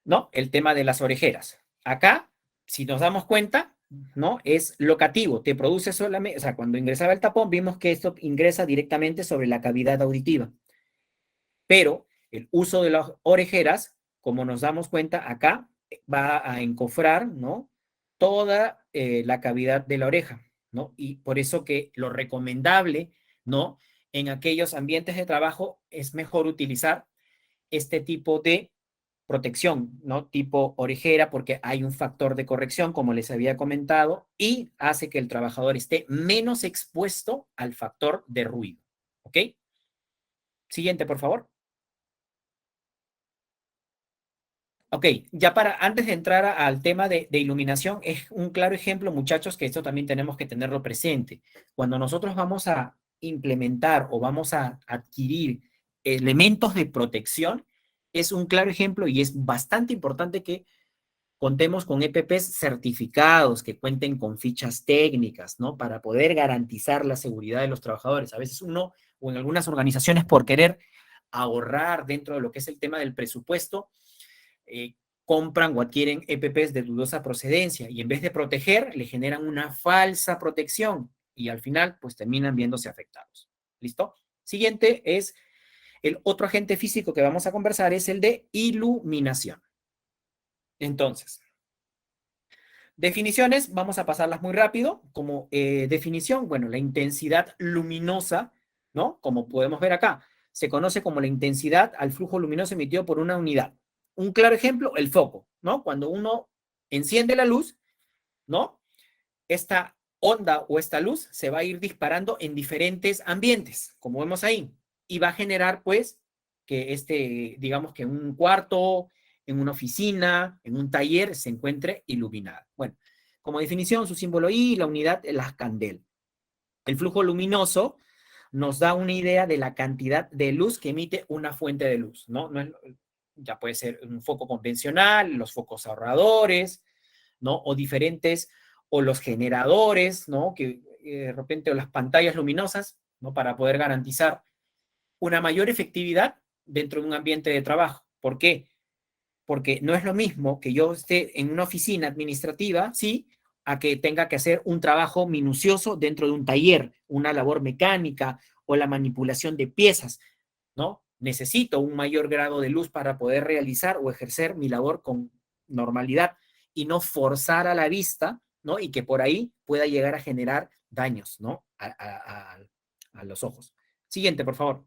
¿No? El tema de las orejeras. Acá, si nos damos cuenta, ¿no? Es locativo, te produce solamente, o sea, cuando ingresaba el tapón, vimos que esto ingresa directamente sobre la cavidad auditiva. Pero el uso de las orejeras, como nos damos cuenta acá, va a encofrar, ¿no? Toda la cavidad de la oreja, ¿no? Y por eso que lo recomendable, ¿no? En aquellos ambientes de trabajo es mejor utilizar este tipo de protección, ¿no? Tipo orejera, porque hay un factor de corrección, como les había comentado, y hace que el trabajador esté menos expuesto al factor de ruido, ¿ok? Siguiente, por favor. Ok, ya para, antes de entrar al tema de iluminación, es un claro ejemplo, muchachos, que esto también tenemos que tenerlo presente. Cuando nosotros vamos a implementar o vamos a adquirir elementos de protección, es un claro ejemplo y es bastante importante que contemos con EPPs certificados, que cuenten con fichas técnicas, ¿no? Para poder garantizar la seguridad de los trabajadores. A veces uno, o en algunas organizaciones, por querer ahorrar dentro de lo que es el tema del presupuesto, eh, compran o adquieren EPPs de dudosa procedencia y en vez de proteger, le generan una falsa protección y al final, pues terminan viéndose afectados. ¿Listo? Siguiente es el otro agente físico que vamos a conversar, es el de iluminación. Entonces, definiciones, vamos a pasarlas muy rápido. Como definición, bueno, la intensidad luminosa, ¿no? Como podemos ver acá, se conoce como la intensidad al flujo luminoso emitido por una unidad. Un claro ejemplo, el foco, ¿no? Cuando uno enciende la luz, ¿no? Esta onda o esta luz se va a ir disparando en diferentes ambientes, como vemos ahí, y va a generar, pues, que digamos que en un cuarto, en una oficina, en un taller, se encuentre iluminada. Bueno, como definición, su símbolo I, la unidad, las candel. El flujo luminoso nos da una idea de la cantidad de luz que emite una fuente de luz, ¿no? No es, ya puede ser un foco convencional, los focos ahorradores, ¿no? O diferentes, o los generadores, ¿no? Que de repente, o las pantallas luminosas, ¿no? Para poder garantizar una mayor efectividad dentro de un ambiente de trabajo. ¿Por qué? Porque no es lo mismo que yo esté en una oficina administrativa, ¿sí? A que tenga que hacer un trabajo minucioso dentro de un taller, una labor mecánica o la manipulación de piezas, ¿no? Necesito un mayor grado de luz para poder realizar o ejercer mi labor con normalidad y no forzar a la vista, ¿no? Y que por ahí pueda llegar a generar daños, ¿no? A los ojos. Siguiente, por favor.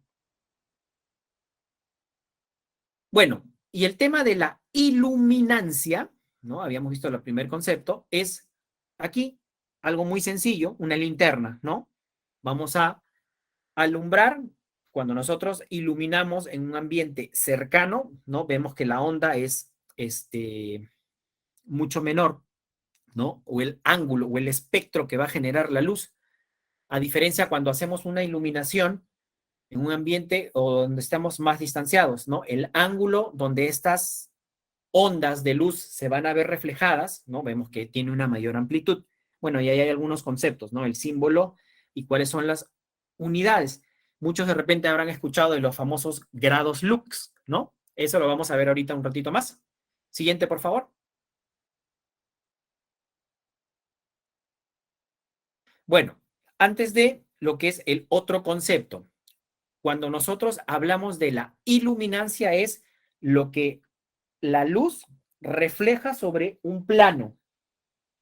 Bueno, Y el tema de la iluminancia, ¿no? Habíamos visto el primer concepto, es aquí algo muy sencillo, una linterna, ¿no? Vamos a alumbrar. Cuando nosotros iluminamos en un ambiente cercano, ¿no? Vemos que la onda es mucho menor, ¿no? O el ángulo o el espectro que va a generar la luz. A diferencia cuando hacemos una iluminación en un ambiente o donde estamos más distanciados, ¿no? El ángulo donde estas ondas de luz se van a ver reflejadas, ¿no? Vemos que tiene una mayor amplitud. Bueno, y ahí hay algunos conceptos, ¿no? El símbolo y cuáles son las unidades. Muchos de repente habrán escuchado de los famosos grados lux, ¿no? Eso lo vamos a ver ahorita un ratito más. Siguiente, por favor. Bueno, antes de lo que es el otro concepto, cuando nosotros hablamos de la iluminancia es lo que la luz refleja sobre un plano.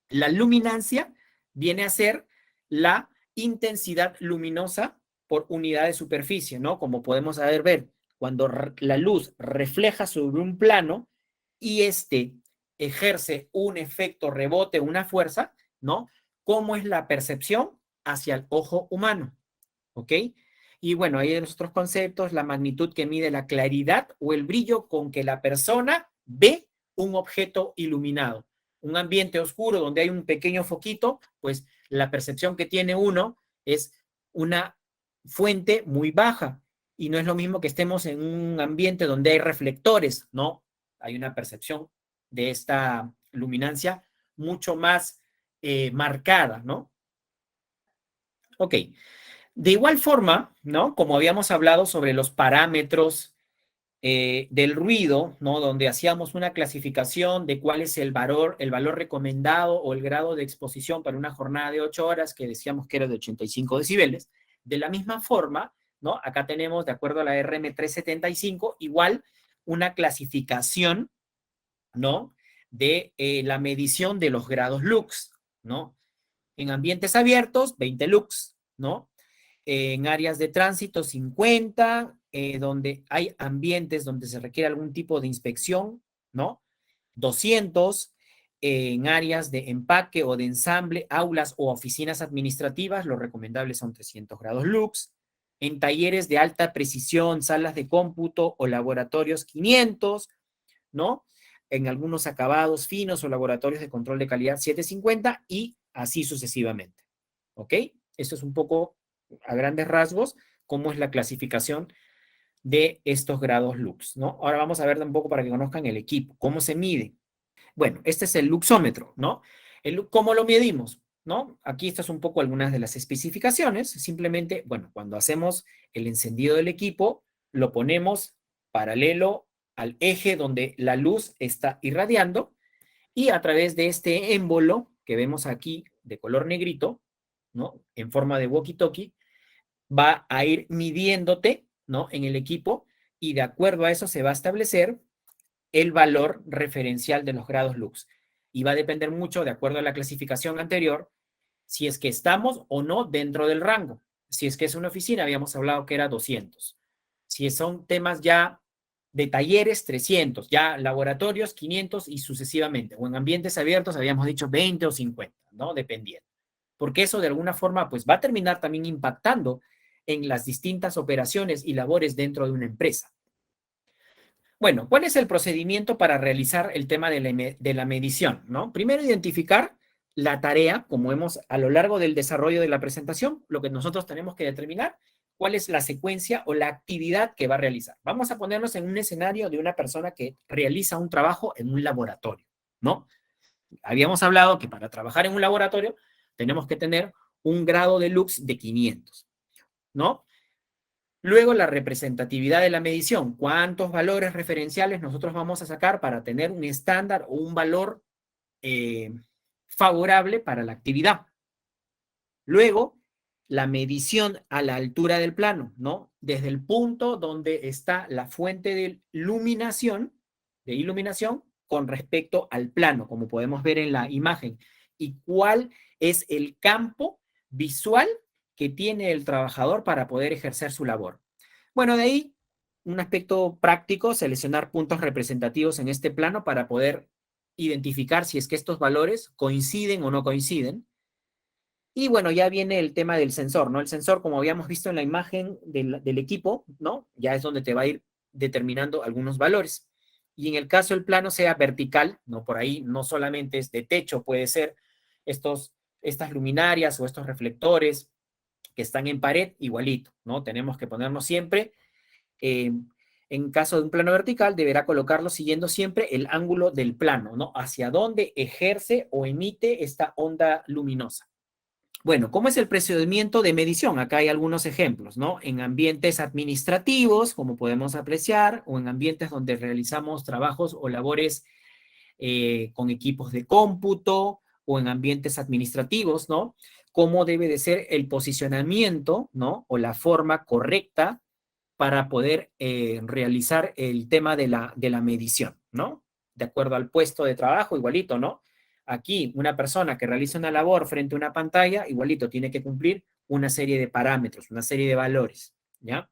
La luminancia viene a ser la intensidad luminosa por unidad de superficie, ¿no? Como podemos ver, cuando la luz refleja sobre un plano y este ejerce un efecto rebote, una fuerza, ¿no? ¿Cómo es la percepción hacia el ojo humano? ¿Ok? Y bueno, ahí hay los otros conceptos, la magnitud que mide la claridad o el brillo con que la persona ve un objeto iluminado. Un ambiente oscuro donde hay un pequeño foquito, pues la percepción que tiene uno es una fuente muy baja. Y no es lo mismo que estemos en un ambiente donde hay reflectores, ¿no? Hay una percepción de esta luminancia mucho más marcada, ¿no? Ok. De igual forma, ¿no? Como habíamos hablado sobre los parámetros del ruido, ¿no? Donde hacíamos una clasificación de cuál es el valor recomendado o el grado de exposición para una jornada de 8 horas, que decíamos que era de 85 decibeles. De la misma forma, ¿no? Acá tenemos, de acuerdo a la RM375, igual una clasificación, ¿no? De la medición de los grados lux, ¿no? En ambientes abiertos, 20 lux, ¿no? En áreas de tránsito 50, donde hay ambientes donde se requiere algún tipo de inspección, ¿no? 200, en áreas de empaque o de ensamble, aulas o oficinas administrativas, lo recomendable son 300 grados lux. En talleres de alta precisión, salas de cómputo o laboratorios 500, ¿no? En algunos acabados finos o laboratorios de control de calidad 750 y así sucesivamente. ¿Ok? Esto es un poco a grandes rasgos cómo es la clasificación de estos grados lux, ¿no? Ahora vamos a ver un poco para que conozcan el equipo, cómo se mide. Bueno, este es el luxómetro, ¿no? ¿Cómo lo medimos? ¿No? Aquí estas un poco algunas de las especificaciones. Simplemente, bueno, cuando hacemos el encendido del equipo, lo ponemos paralelo al eje donde la luz está irradiando y a través de este émbolo que vemos aquí de color negrito, ¿no? En forma de walkie-talkie, va a ir midiéndote, ¿no? En el equipo y de acuerdo a eso se va a establecer el valor referencial de los grados lux. Y va a depender mucho, de acuerdo a la clasificación anterior, si es que estamos o no dentro del rango. Si es que es una oficina, habíamos hablado que era 200. Si son temas ya de talleres, 300. Ya laboratorios, 500 y sucesivamente. O en ambientes abiertos, habíamos dicho 20 o 50, ¿no? Dependiendo. Porque eso de alguna forma, pues va a terminar también impactando en las distintas operaciones y labores dentro de una empresa. Bueno, ¿cuál es el procedimiento para realizar el tema de la medición? ¿No? Primero, identificar la tarea, como hemos a lo largo del desarrollo de la presentación, lo que nosotros tenemos que determinar, cuál es la secuencia o la actividad que va a realizar. Vamos a ponernos en un escenario de una persona que realiza un trabajo en un laboratorio, ¿no? Habíamos hablado que para trabajar en un laboratorio tenemos que tener un grado de lux de 500, ¿no? Luego, la representatividad de la medición. ¿Cuántos valores referenciales nosotros vamos a sacar para tener un estándar o un valor favorable para la actividad? Luego, la medición a la altura del plano, ¿no? Desde el punto donde está la fuente de iluminación con respecto al plano, como podemos ver en la imagen. ¿Y cuál es el campo visual que tiene el trabajador para poder ejercer su labor? Bueno, de ahí un aspecto práctico, seleccionar puntos representativos en este plano para poder identificar si es que estos valores coinciden o no coinciden. Y bueno, ya viene el tema del sensor, ¿no? El sensor, como habíamos visto en la imagen del equipo, ¿no? Ya es donde te va a ir determinando algunos valores. Y en el caso el plano sea vertical, ¿no? Por ahí no solamente es de techo, puede ser estas luminarias o estos reflectores que están en pared, igualito, ¿no? Tenemos que ponernos siempre, en caso de un plano vertical, deberá colocarlo siguiendo siempre el ángulo del plano, ¿no? Hacia dónde ejerce o emite esta onda luminosa. Bueno, ¿cómo es el procedimiento de medición? Acá hay algunos ejemplos, ¿no? En ambientes administrativos, como podemos apreciar, o en ambientes donde realizamos trabajos o labores con equipos de cómputo, o en ambientes administrativos, ¿no? Cómo debe de ser el posicionamiento, ¿no? O la forma correcta para poder realizar el tema de la medición, ¿no? De acuerdo al puesto de trabajo, igualito, ¿no? Aquí, una persona que realiza una labor frente a una pantalla, igualito, tiene que cumplir una serie de parámetros, una serie de valores, ¿ya?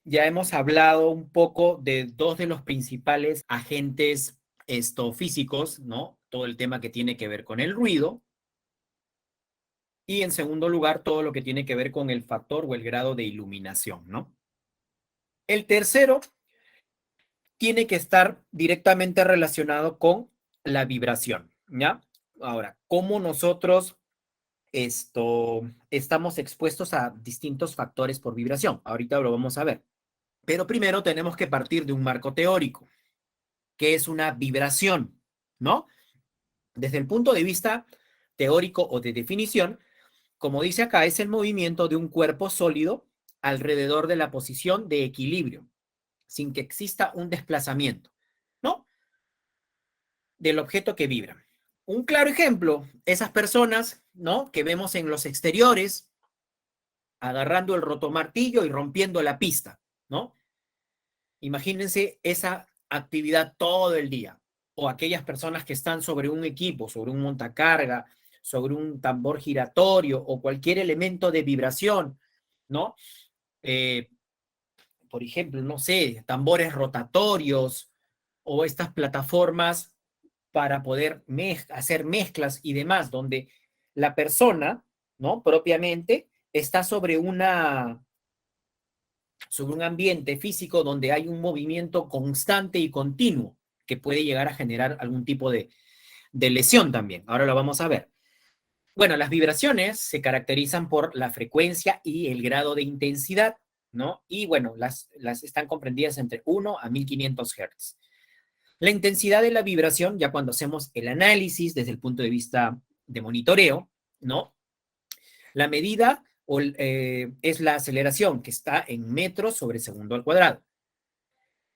Ya hemos hablado un poco de dos de los principales agentes físicos, ¿no? Todo el tema que tiene que ver con el ruido. Y en segundo lugar, todo lo que tiene que ver con el factor o el grado de iluminación, ¿no? El tercero tiene que estar directamente relacionado con la vibración, ¿ya? Ahora, ¿cómo nosotros estamos expuestos a distintos factores por vibración? Ahorita lo vamos a ver. Pero primero tenemos que partir de un marco teórico, que es una vibración, ¿no? Desde el punto de vista teórico o de definición, como dice acá, es el movimiento de un cuerpo sólido alrededor de la posición de equilibrio, sin que exista un desplazamiento, ¿no? Del objeto que vibra. Un claro ejemplo, esas personas, ¿no? Que vemos en los exteriores, agarrando el rotomartillo y rompiendo la pista, ¿no? Imagínense esa actividad todo el día. O aquellas personas que están sobre un equipo, sobre un montacarga, sobre un tambor giratorio o cualquier elemento de vibración, ¿no? Eh, por ejemplo, no sé, tambores rotatorios o estas plataformas para poder hacer mezclas y demás, donde la persona, ¿no? Propiamente está sobre un ambiente físico donde hay un movimiento constante y continuo que puede llegar a generar algún tipo de lesión también. Ahora lo vamos a ver. Bueno, las vibraciones se caracterizan por la frecuencia y el grado de intensidad, ¿no? Y bueno, las están comprendidas entre 1 a 1500 Hz. La intensidad de la vibración, ya cuando hacemos el análisis desde el punto de vista de monitoreo, ¿no? La medida es la aceleración, que está en metros sobre segundo al cuadrado.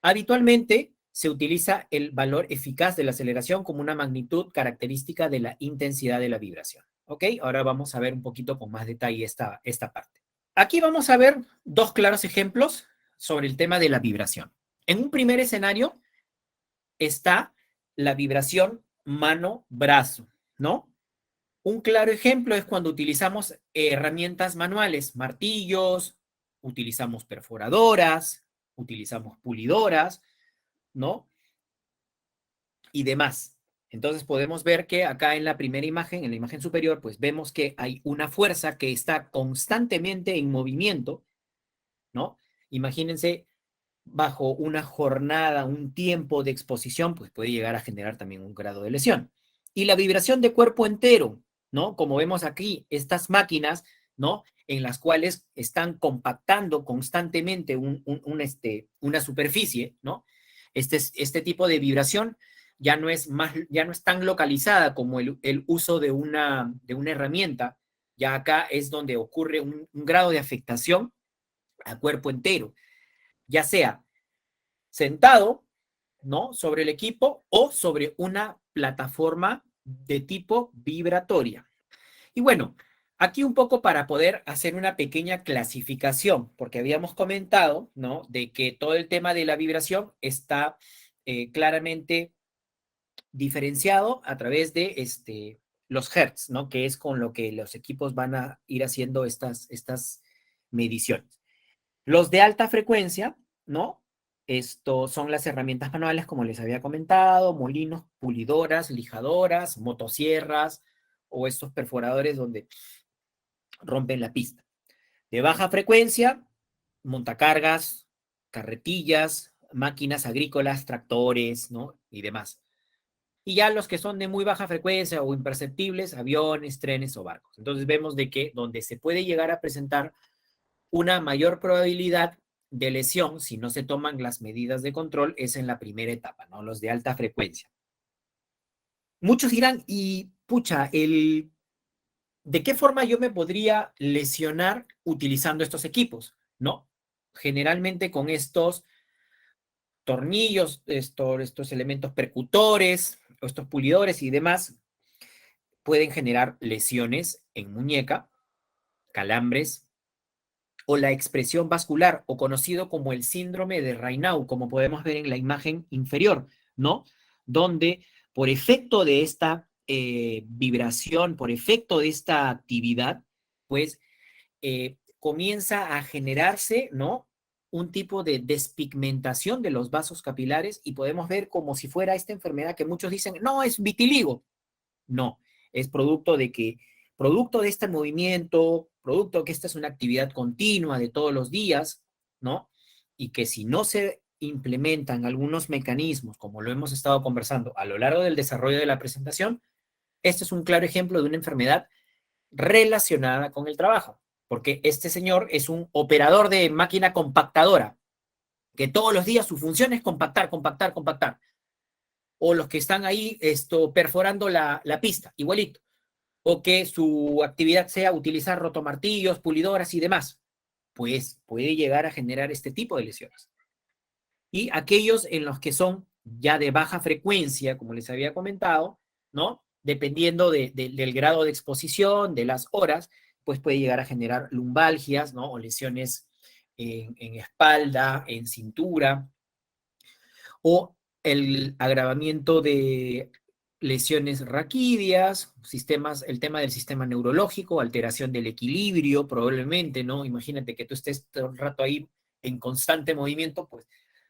Habitualmente se utiliza el valor eficaz de la aceleración como una magnitud característica de la intensidad de la vibración. ¿Ok? Ahora vamos a ver un poquito con más detalle esta parte. Aquí vamos a ver dos claros ejemplos sobre el tema de la vibración. En un primer escenario está la vibración mano-brazo, ¿no? Un claro ejemplo es cuando utilizamos herramientas manuales, martillos, utilizamos perforadoras, utilizamos pulidoras, ¿no? Y demás. Entonces podemos ver que acá en la primera imagen, en la imagen superior, pues vemos que hay una fuerza que está constantemente en movimiento, ¿no? Imagínense, bajo una jornada, un tiempo de exposición, pues puede llegar a generar también un grado de lesión. Y la vibración de cuerpo entero, ¿no? Como vemos aquí, estas máquinas, ¿no? En las cuales están compactando constantemente una superficie, ¿no? Este tipo de vibración ya no es tan localizada como el uso de una herramienta. Ya acá es donde ocurre un grado de afectación a cuerpo entero, ya sea sentado, ¿no? Sobre el equipo o sobre una plataforma de tipo vibratoria. Y bueno, aquí un poco para poder hacer una pequeña clasificación, porque habíamos comentado, ¿no? De que todo el tema de la vibración está claramente diferenciado a través de los hertz, ¿no? Que es con lo que los equipos van a ir haciendo estas mediciones. Los de alta frecuencia, ¿no? Esto son las herramientas manuales, como les había comentado, molinos, pulidoras, lijadoras, motosierras o estos perforadores donde rompen la pista. De baja frecuencia, montacargas, carretillas, máquinas agrícolas, tractores, ¿no? Y demás. Y ya los que son de muy baja frecuencia o imperceptibles, aviones, trenes o barcos. Entonces vemos de que donde se puede llegar a presentar una mayor probabilidad de lesión, si no se toman las medidas de control, es en la primera etapa, ¿no? Los de alta frecuencia. Muchos dirán, y pucha, ¿de qué forma yo me podría lesionar utilizando estos equipos? ¿No? Generalmente con estos tornillos, estos elementos percutores, estos pulidores y demás, pueden generar lesiones en muñeca, calambres, o la expresión vascular, o conocido como el síndrome de Raynaud, como podemos ver en la imagen inferior, ¿no? Donde por efecto de esta vibración, por efecto de esta actividad, pues comienza a generarse, ¿no? Un tipo de despigmentación de los vasos capilares y podemos ver como si fuera esta enfermedad que muchos dicen, no, es vitiligo. No, es producto de este movimiento, producto que esta es una actividad continua de todos los días, ¿no? Y que si no se implementan algunos mecanismos, como lo hemos estado conversando a lo largo del desarrollo de la presentación, este es un claro ejemplo de una enfermedad relacionada con el trabajo, porque este señor es un operador de máquina compactadora, que todos los días su función es compactar, compactar, compactar. O los que están ahí perforando la pista, igualito. O que su actividad sea utilizar rotomartillos, pulidoras y demás, pues puede llegar a generar este tipo de lesiones. Y aquellos en los que son ya de baja frecuencia, como les había comentado, ¿no? Dependiendo del grado de exposición, de las horas, pues puede llegar a generar lumbalgias, ¿no? O lesiones en espalda, en cintura, o el agravamiento de lesiones raquídeas, el tema del sistema neurológico, alteración del equilibrio, probablemente, ¿no? Imagínate que tú estés todo el rato ahí en constante movimiento, pues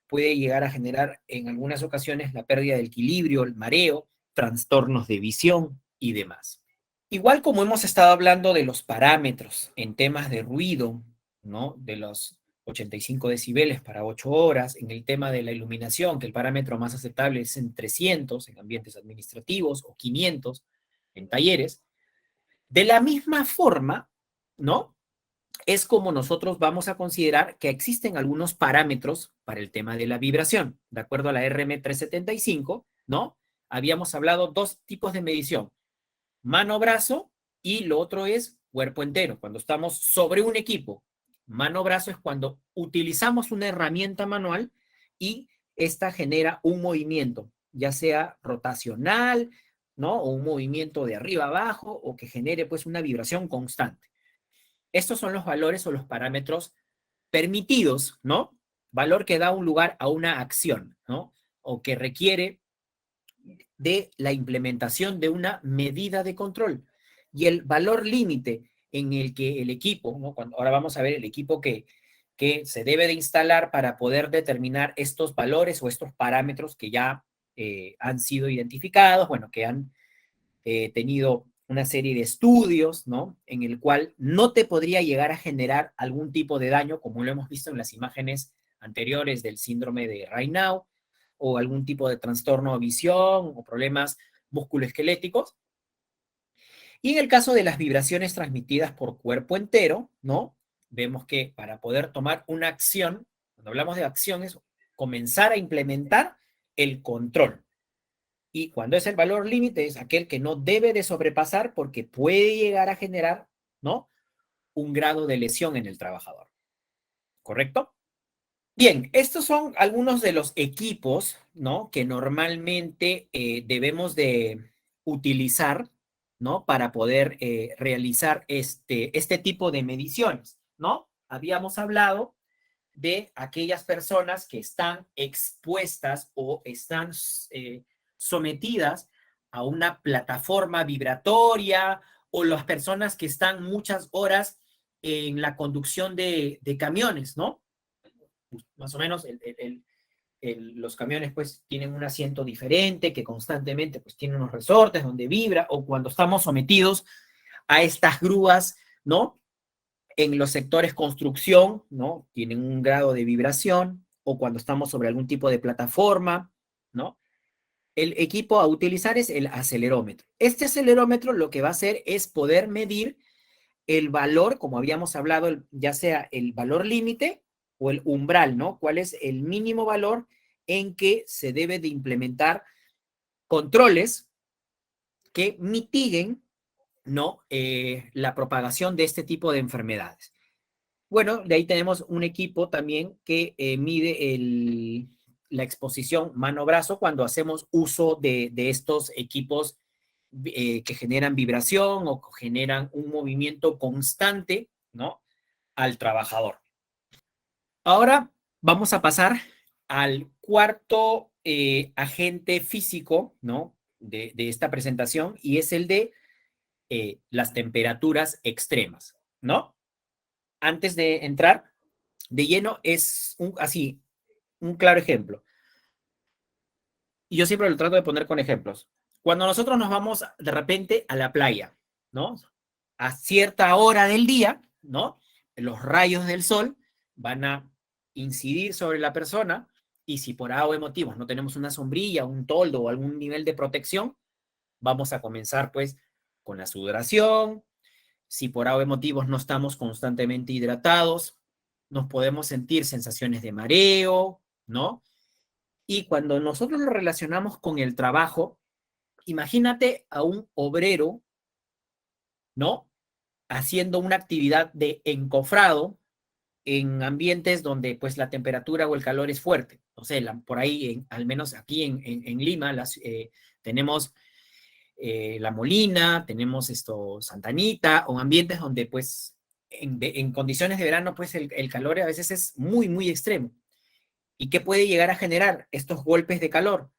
puede llegar a generar en algunas ocasiones la pérdida del equilibrio, el mareo, trastornos de visión y demás. Igual como hemos estado hablando de los parámetros en temas de ruido, ¿no? De los 85 decibeles para 8 horas, en el tema de la iluminación, que el parámetro más aceptable es en 300 en ambientes administrativos o 500 en talleres. De la misma forma, ¿no? Es como nosotros vamos a considerar que existen algunos parámetros para el tema de la vibración. De acuerdo a la RM375, ¿no? Habíamos hablado dos tipos de medición, mano-brazo y lo otro es cuerpo entero, cuando estamos sobre un equipo. Mano-brazo es cuando utilizamos una herramienta manual y esta genera un movimiento, ya sea rotacional, ¿no? O un movimiento de arriba a abajo o que genere pues una vibración constante. Estos son los valores o los parámetros permitidos, ¿no? Valor que da un lugar a una acción, ¿no? O que requiere de la implementación de una medida de control. Y el valor límite en el que el equipo, ¿no? Ahora vamos a ver el equipo que se debe de instalar para poder determinar estos valores o estos parámetros que ya han sido identificados, bueno, que han tenido una serie de estudios, ¿no? En el cual no te podría llegar a generar algún tipo de daño, como lo hemos visto en las imágenes anteriores del síndrome de Raynaud, o algún tipo de trastorno de visión o problemas musculoesqueléticos. Y en el caso de las vibraciones transmitidas por cuerpo entero, ¿no? Vemos que para poder tomar una acción, cuando hablamos de acción es comenzar a implementar el control. Y cuando es el valor límite es aquel que no debe de sobrepasar porque puede llegar a generar, ¿no? Un grado de lesión en el trabajador. ¿Correcto? Bien, estos son algunos de los equipos, ¿no? Que normalmente debemos de utilizar, ¿no? Para poder realizar este tipo de mediciones, ¿no? Habíamos hablado de aquellas personas que están expuestas o están sometidas a una plataforma vibratoria o las personas que están muchas horas en la conducción de camiones, ¿no? Más o menos los camiones pues tienen un asiento diferente, que constantemente pues tiene unos resortes donde vibra, o cuando estamos sometidos a estas grúas, ¿no? En los sectores construcción, ¿no? Tienen un grado de vibración, o cuando estamos sobre algún tipo de plataforma, ¿no? El equipo a utilizar es el acelerómetro. Este acelerómetro lo que va a hacer es poder medir el valor, como habíamos hablado, ya sea el valor límite o el umbral, ¿no? ¿Cuál es el mínimo valor en que se debe de implementar controles que mitiguen, ¿no? La propagación de este tipo de enfermedades. Bueno, de ahí tenemos un equipo también que mide la exposición mano-brazo cuando hacemos uso de estos equipos que generan vibración o generan un movimiento constante, ¿no? Al trabajador. Ahora vamos a pasar al cuarto agente físico, ¿no? De esta presentación, y es el de las temperaturas extremas, ¿no? Antes de entrar de lleno, es así, un claro ejemplo. Y yo siempre lo trato de poner con ejemplos. Cuando nosotros nos vamos de repente a la playa, ¿no? A cierta hora del día, ¿no? Los rayos del sol van a incidir sobre la persona, y si por algo de motivos no tenemos una sombrilla, un toldo o algún nivel de protección, vamos a comenzar pues con la sudoración. Si por algo de motivos no estamos constantemente hidratados, nos podemos sentir sensaciones de mareo, ¿no? Y cuando nosotros lo relacionamos con el trabajo, imagínate a un obrero, ¿no? Haciendo una actividad de encofrado en ambientes donde pues la temperatura o el calor es fuerte. No sé, por ahí, al menos aquí en Lima, tenemos La Molina, tenemos Santa Anita, o ambientes donde pues en condiciones de verano pues el calor a veces es muy, muy extremo. ¿Y qué puede llegar a generar estos golpes de calor?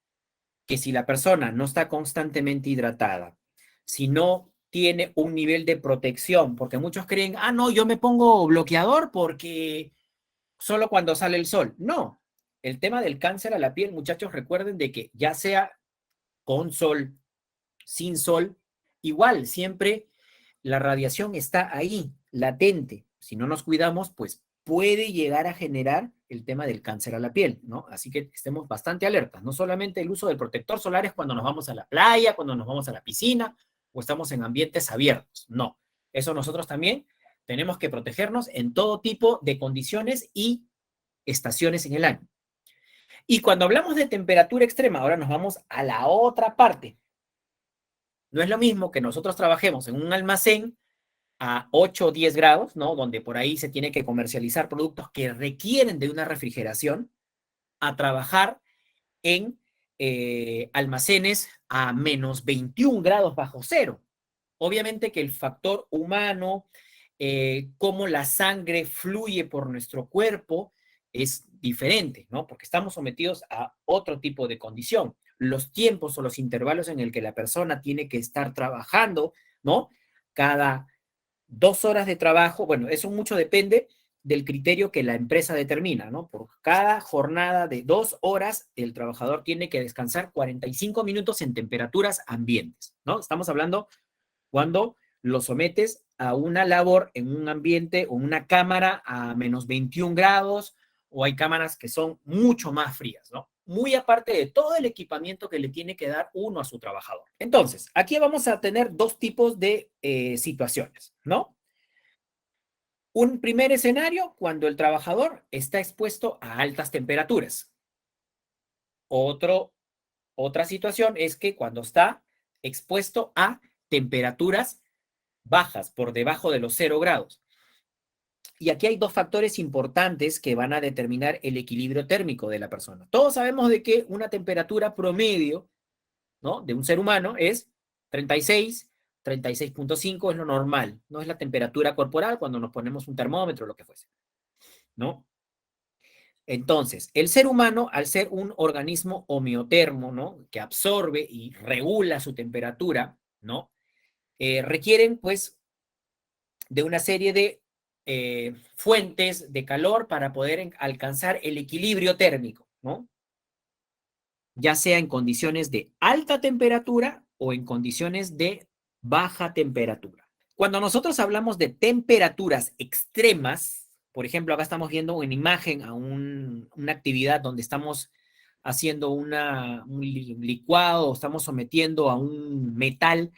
Que si la persona no está constantemente hidratada, si no tiene un nivel de protección, porque muchos creen, ah, no, yo me pongo bloqueador porque solo cuando sale el sol. No, el tema del cáncer a la piel, muchachos, recuerden de que ya sea con sol, sin sol, igual, siempre la radiación está ahí, latente. Si no nos cuidamos, pues puede llegar a generar el tema del cáncer a la piel, ¿no? Así que estemos bastante alertas. No solamente el uso del protector solar es cuando nos vamos a la playa, cuando nos vamos a la piscina o estamos en ambientes abiertos. No, eso nosotros también tenemos que protegernos en todo tipo de condiciones y estaciones en el año. Y cuando hablamos de temperatura extrema, ahora nos vamos a la otra parte. No es lo mismo que nosotros trabajemos en un almacén a 8 o 10 grados, ¿no? Donde por ahí se tiene que comercializar productos que requieren de una refrigeración, a trabajar en almacenes a menos 21 grados bajo cero. Obviamente que el factor humano, cómo la sangre fluye por nuestro cuerpo, es diferente, ¿no? Porque estamos sometidos a otro tipo de condición. Los tiempos o los intervalos en el que la persona tiene que estar trabajando, ¿no? Cada 2 horas de trabajo, bueno, eso mucho depende del criterio que la empresa determina, ¿no? Por cada jornada de 2 horas, el trabajador tiene que descansar 45 minutos en temperaturas ambientes, ¿no? Estamos hablando cuando lo sometes a una labor en un ambiente o una cámara a menos 21 grados, o hay cámaras que son mucho más frías, ¿no? Muy aparte de todo el equipamiento que le tiene que dar uno a su trabajador. Entonces, aquí vamos a tener dos tipos de situaciones, ¿no? Un primer escenario, cuando el trabajador está expuesto a altas temperaturas. Otra situación es que cuando está expuesto a temperaturas bajas, por debajo de los 0 grados. Y aquí hay dos factores importantes que van a determinar el equilibrio térmico de la persona. Todos sabemos de que una temperatura promedio, ¿no?, de un ser humano es 36.5 es lo normal, no es la temperatura corporal cuando nos ponemos un termómetro o lo que fuese, ¿no? Entonces, el ser humano, al ser un organismo homeotermo, ¿no?, que absorbe y regula su temperatura, ¿no?, requieren, pues, de una serie de fuentes de calor para poder alcanzar el equilibrio térmico, ¿no? ya sea en condiciones de alta temperatura o en condiciones de baja temperatura. Cuando nosotros hablamos de temperaturas extremas, por ejemplo, acá estamos viendo una imagen a una actividad donde estamos haciendo un licuado, estamos sometiendo a un metal,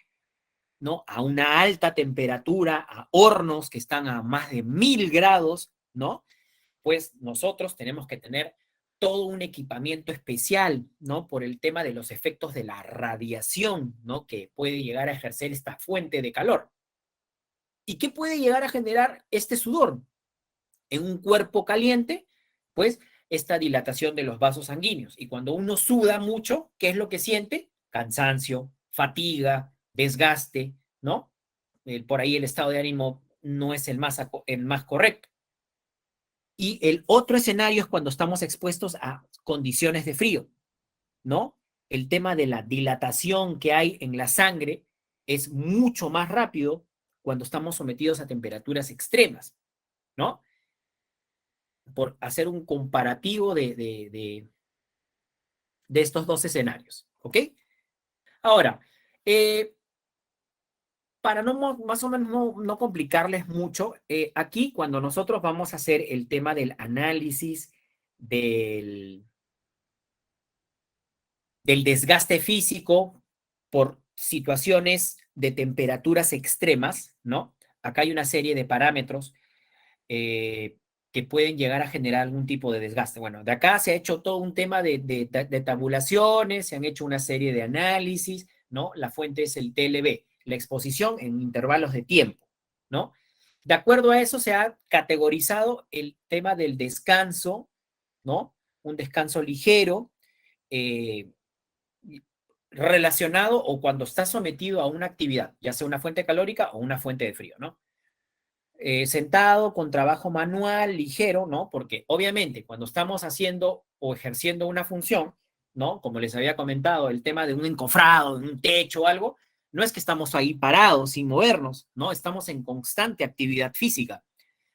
¿no? A una alta temperatura, a hornos que están a más de 1000 grados, ¿no? Pues nosotros tenemos que tener todo un equipamiento especial, ¿no? Por el tema de los efectos de la radiación, ¿no? Que puede llegar a ejercer esta fuente de calor. ¿Y qué puede llegar a generar este sudor? En un cuerpo caliente, pues esta dilatación de los vasos sanguíneos. Y cuando uno suda mucho, ¿qué es lo que siente? Cansancio, fatiga, desgaste, ¿no? Por ahí el estado de ánimo no es el más correcto. Y el otro escenario es cuando estamos expuestos a condiciones de frío, ¿no? El tema de la dilatación que hay en la sangre es mucho más rápido cuando estamos sometidos a temperaturas extremas, ¿no? Por hacer un comparativo de estos dos escenarios, ¿ok? Ahora, para más o menos no complicarles mucho, aquí cuando nosotros vamos a hacer el tema del análisis del desgaste físico por situaciones de temperaturas extremas, ¿no? Acá hay una serie de parámetros eh, que pueden llegar a generar algún tipo de desgaste. Bueno, de acá se ha hecho todo un tema de tabulaciones, se han hecho una serie de análisis, ¿no? La fuente es el TLB, la exposición en intervalos de tiempo, ¿no? De acuerdo a eso se ha categorizado el tema del descanso, ¿no? Un descanso ligero, eh, relacionado o cuando está sometido a una actividad, ya sea una fuente calórica o una fuente de frío, ¿no? Sentado con trabajo manual ligero, ¿no? Porque obviamente cuando estamos haciendo o ejerciendo una función, ¿no? Como les había comentado, el tema de un encofrado, de un techo o algo, no es que estamos ahí parados sin movernos, ¿no? Estamos en constante actividad física.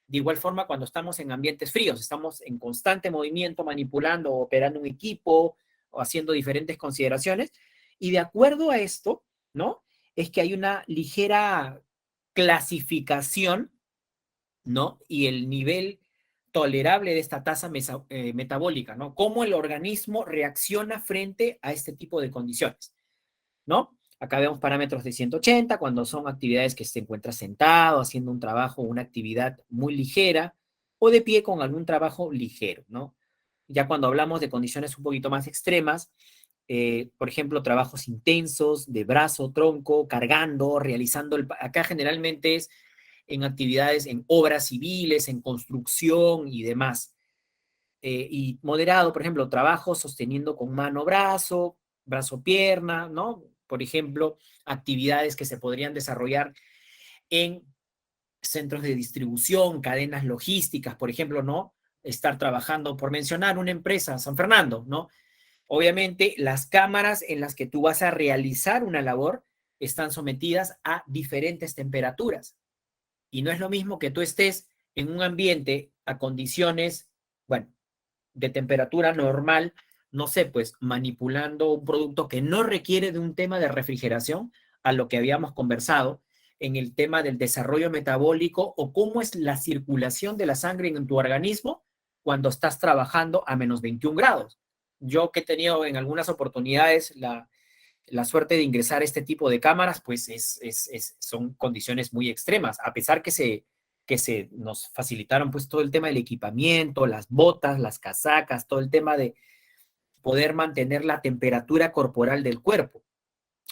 De igual forma, cuando estamos en ambientes fríos, estamos en constante movimiento, manipulando o operando un equipo o haciendo diferentes consideraciones. Y de acuerdo a esto, ¿no? Es que hay una ligera clasificación, ¿no? Y el nivel tolerable de esta tasa metabólica, ¿no? Cómo el organismo reacciona frente a este tipo de condiciones, ¿no? Acá vemos parámetros de 180 cuando son actividades que se encuentra sentado, haciendo un trabajo, una actividad muy ligera, o de pie con algún trabajo ligero, ¿no? Ya cuando hablamos de condiciones un poquito más extremas, por ejemplo, trabajos intensos de brazo, tronco, cargando, realizando, acá generalmente es en actividades, en obras civiles, en construcción y demás. Y moderado, por ejemplo, trabajo sosteniendo con mano, brazo, brazo, pierna, ¿no? Por ejemplo, actividades que se podrían desarrollar en centros de distribución, cadenas logísticas, por ejemplo, ¿no? Estar trabajando, por mencionar una empresa, San Fernando, ¿no? Obviamente, las cámaras en las que tú vas a realizar una labor están sometidas a diferentes temperaturas. Y no es lo mismo que tú estés en un ambiente a condiciones, bueno, de temperatura normal, no sé, pues manipulando un producto que no requiere de un tema de refrigeración, a lo que habíamos conversado en el tema del desarrollo metabólico o cómo es la circulación de la sangre en tu organismo cuando estás trabajando a menos 21 grados. Yo que he tenido en algunas oportunidades la suerte de ingresar a este tipo de cámaras, pues son condiciones muy extremas, a pesar que se nos facilitaron pues todo el tema del equipamiento, las botas, las casacas, todo el tema de poder mantener la temperatura corporal del cuerpo.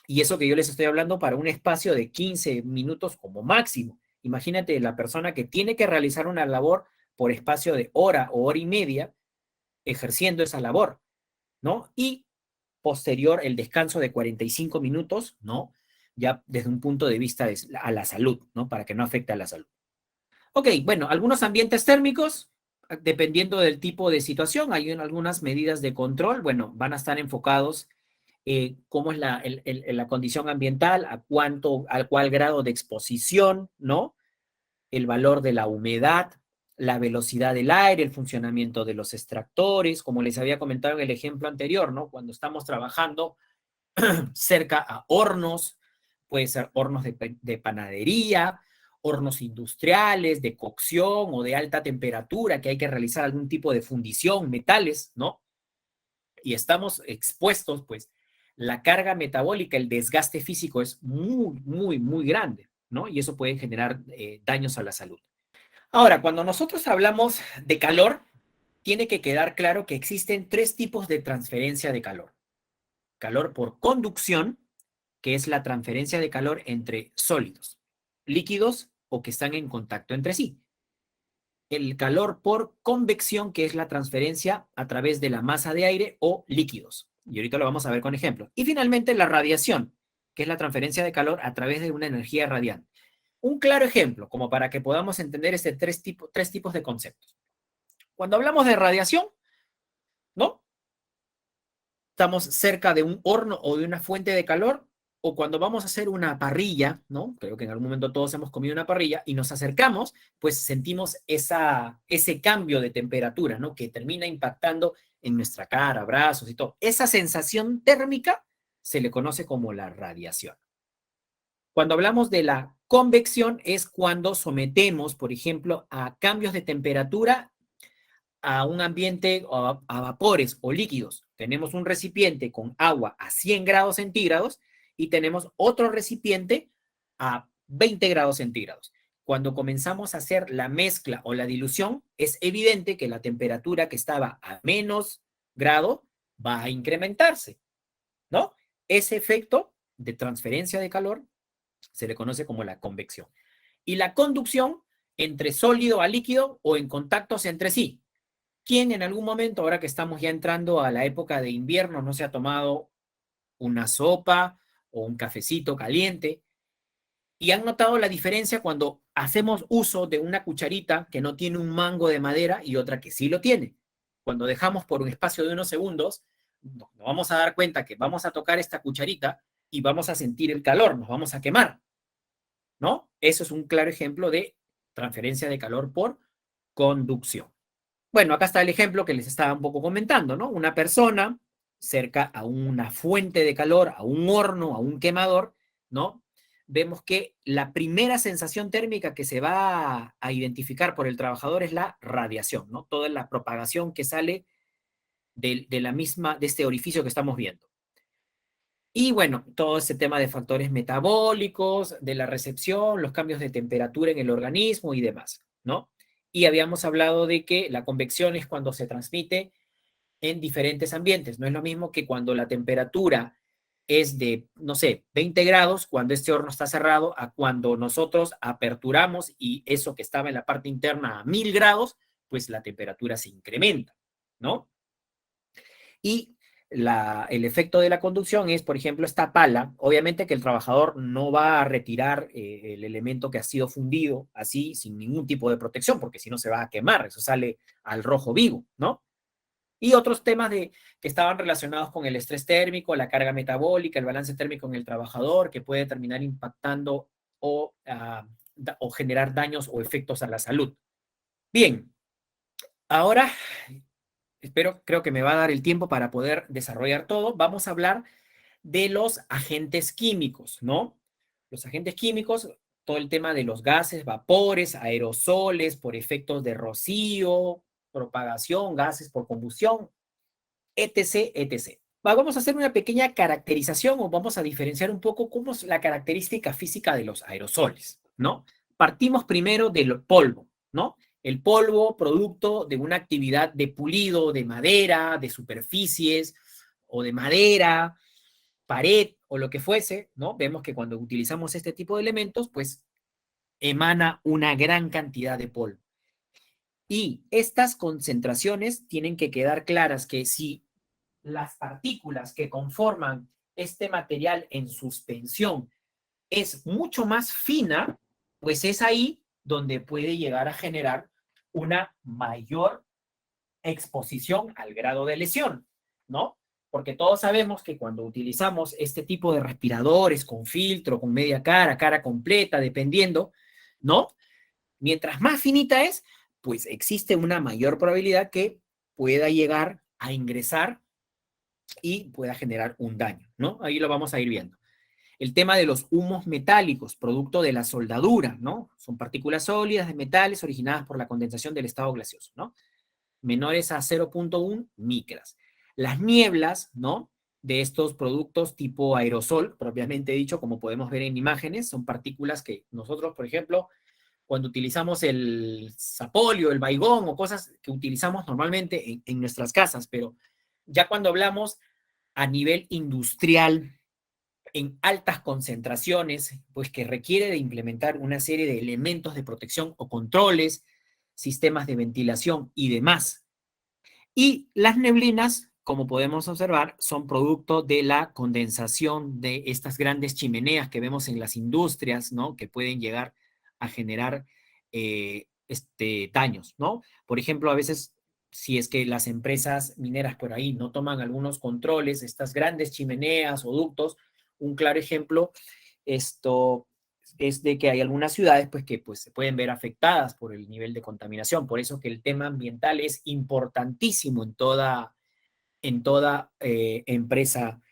Y eso que yo les estoy hablando para un espacio de 15 minutos como máximo. Imagínate la persona que tiene que realizar una labor por espacio de hora o hora y media ejerciendo esa labor, ¿no? Y posterior el descanso de 45 minutos, ¿no? Ya desde un punto de vista a la salud, ¿no? Para que no afecte a la salud. Ok, bueno, algunos ambientes térmicos, dependiendo del tipo de situación, hay algunas medidas de control, bueno, van a estar enfocados cómo es la condición ambiental, a cuál grado de exposición, ¿no? El valor de la humedad, la velocidad del aire, el funcionamiento de los extractores, como les había comentado en el ejemplo anterior, ¿no? Cuando estamos trabajando cerca a hornos, puede ser hornos de panadería, hornos industriales, de cocción o de alta temperatura, que hay que realizar algún tipo de fundición, metales, ¿no? Y estamos expuestos, pues, la carga metabólica, el desgaste físico es muy, muy, muy grande, ¿no? Y eso puede generar daños a la salud. Ahora, cuando nosotros hablamos de calor, tiene que quedar claro que existen tres tipos de transferencia de calor. Calor por conducción, que es la transferencia de calor entre sólidos, líquidos o que están en contacto entre sí. El calor por convección, que es la transferencia a través de la masa de aire o líquidos. Y ahorita lo vamos a ver con ejemplos. Y finalmente la radiación, que es la transferencia de calor a través de una energía radiante. Un claro ejemplo, como para que podamos entender este tres tipos de conceptos. Cuando hablamos de radiación, ¿no? Estamos cerca de un horno o de una fuente de calor, o cuando vamos a hacer una parrilla, ¿no? Creo que en algún momento todos hemos comido una parrilla y nos acercamos, pues sentimos ese cambio de temperatura, ¿no? Que termina impactando en nuestra cara, brazos y todo. Esa sensación térmica se le conoce como la radiación. Cuando hablamos de la convección es cuando sometemos, por ejemplo, a cambios de temperatura a un ambiente a vapores o líquidos. Tenemos un recipiente con agua a 100 grados centígrados y tenemos otro recipiente a 20 grados centígrados. Cuando comenzamos a hacer la mezcla o la dilución, es evidente que la temperatura que estaba a menos grado va a incrementarse, ¿no? Ese efecto de transferencia de calor se le conoce como la convección. Y la conducción entre sólido a líquido o en contactos entre sí. ¿Quién en algún momento, ahora que estamos ya entrando a la época de invierno, no se ha tomado una sopa o un cafecito caliente? Y han notado la diferencia cuando hacemos uso de una cucharita que no tiene un mango de madera y otra que sí lo tiene. Cuando dejamos por un espacio de unos segundos, nos vamos a dar cuenta que vamos a tocar esta cucharita y vamos a sentir el calor, nos vamos a quemar, ¿no? Eso es un claro ejemplo de transferencia de calor por conducción. Bueno, acá está el ejemplo que les estaba un poco comentando, ¿no? Una persona cerca a una fuente de calor, a un horno, a un quemador, ¿no? Vemos que la primera sensación térmica que se va a identificar por el trabajador es la radiación, ¿no? Toda la propagación que sale de este orificio que estamos viendo. Y bueno, todo ese tema de factores metabólicos, de la recepción, los cambios de temperatura en el organismo y demás, ¿no? Y habíamos hablado de que la convección es cuando se transmite en diferentes ambientes. No es lo mismo que cuando la temperatura es de, no sé, 20 grados, cuando este horno está cerrado, a cuando nosotros aperturamos y eso que estaba en la parte interna a 1000 grados, pues la temperatura se incrementa, ¿no? Y el efecto de la conducción es, por ejemplo, esta pala. Obviamente que el trabajador no va a retirar el elemento que ha sido fundido así, sin ningún tipo de protección, porque si no se va a quemar, eso sale al rojo vivo, ¿no? Y otros temas que estaban relacionados con el estrés térmico, la carga metabólica, el balance térmico en el trabajador, que puede terminar impactando o generar daños o efectos a la salud. Bien, ahora creo que me va a dar el tiempo para poder desarrollar todo. Vamos a hablar de los agentes químicos, ¿no? Los agentes químicos, todo el tema de los gases, vapores, aerosoles por efectos de rocío, propagación, gases por combustión, etc., etc. Vamos a hacer una pequeña caracterización o vamos a diferenciar un poco cómo es la característica física de los aerosoles, ¿no? Partimos primero del polvo, ¿no? El polvo, producto de una actividad de pulido de madera, de superficies o de madera, pared o lo que fuese, ¿no? Vemos que cuando utilizamos este tipo de elementos, pues emana una gran cantidad de polvo. Y estas concentraciones tienen que quedar claras que si las partículas que conforman este material en suspensión es mucho más fina, pues es ahí donde puede llegar a generar una mayor exposición al grado de lesión, ¿no? Porque todos sabemos que cuando utilizamos este tipo de respiradores con filtro, con media cara, cara completa, dependiendo, ¿no? Mientras más finita es, pues existe una mayor probabilidad que pueda llegar a ingresar y pueda generar un daño, ¿no? Ahí lo vamos a ir viendo. El tema de los humos metálicos, producto de la soldadura, ¿no? Son partículas sólidas de metales originadas por la condensación del estado gaseoso, ¿no? Menores a 0.1 micras. Las nieblas, ¿no? De estos productos tipo aerosol, propiamente dicho, como podemos ver en imágenes, son partículas que nosotros, por ejemplo, cuando utilizamos el sapolio, el baigón o cosas que utilizamos normalmente en nuestras casas, pero ya cuando hablamos a nivel industrial, en altas concentraciones, pues que requiere de implementar una serie de elementos de protección o controles, sistemas de ventilación y demás. Y las neblinas, como podemos observar, son producto de la condensación de estas grandes chimeneas que vemos en las industrias, ¿no? Que pueden llegar a generar daños, ¿no? Por ejemplo, a veces, si es que las empresas mineras por ahí no toman algunos controles, estas grandes chimeneas o ductos, un claro ejemplo, esto es de que hay algunas ciudades pues, que pues, se pueden ver afectadas por el nivel de contaminación. Por eso que el tema ambiental es importantísimo en toda empresa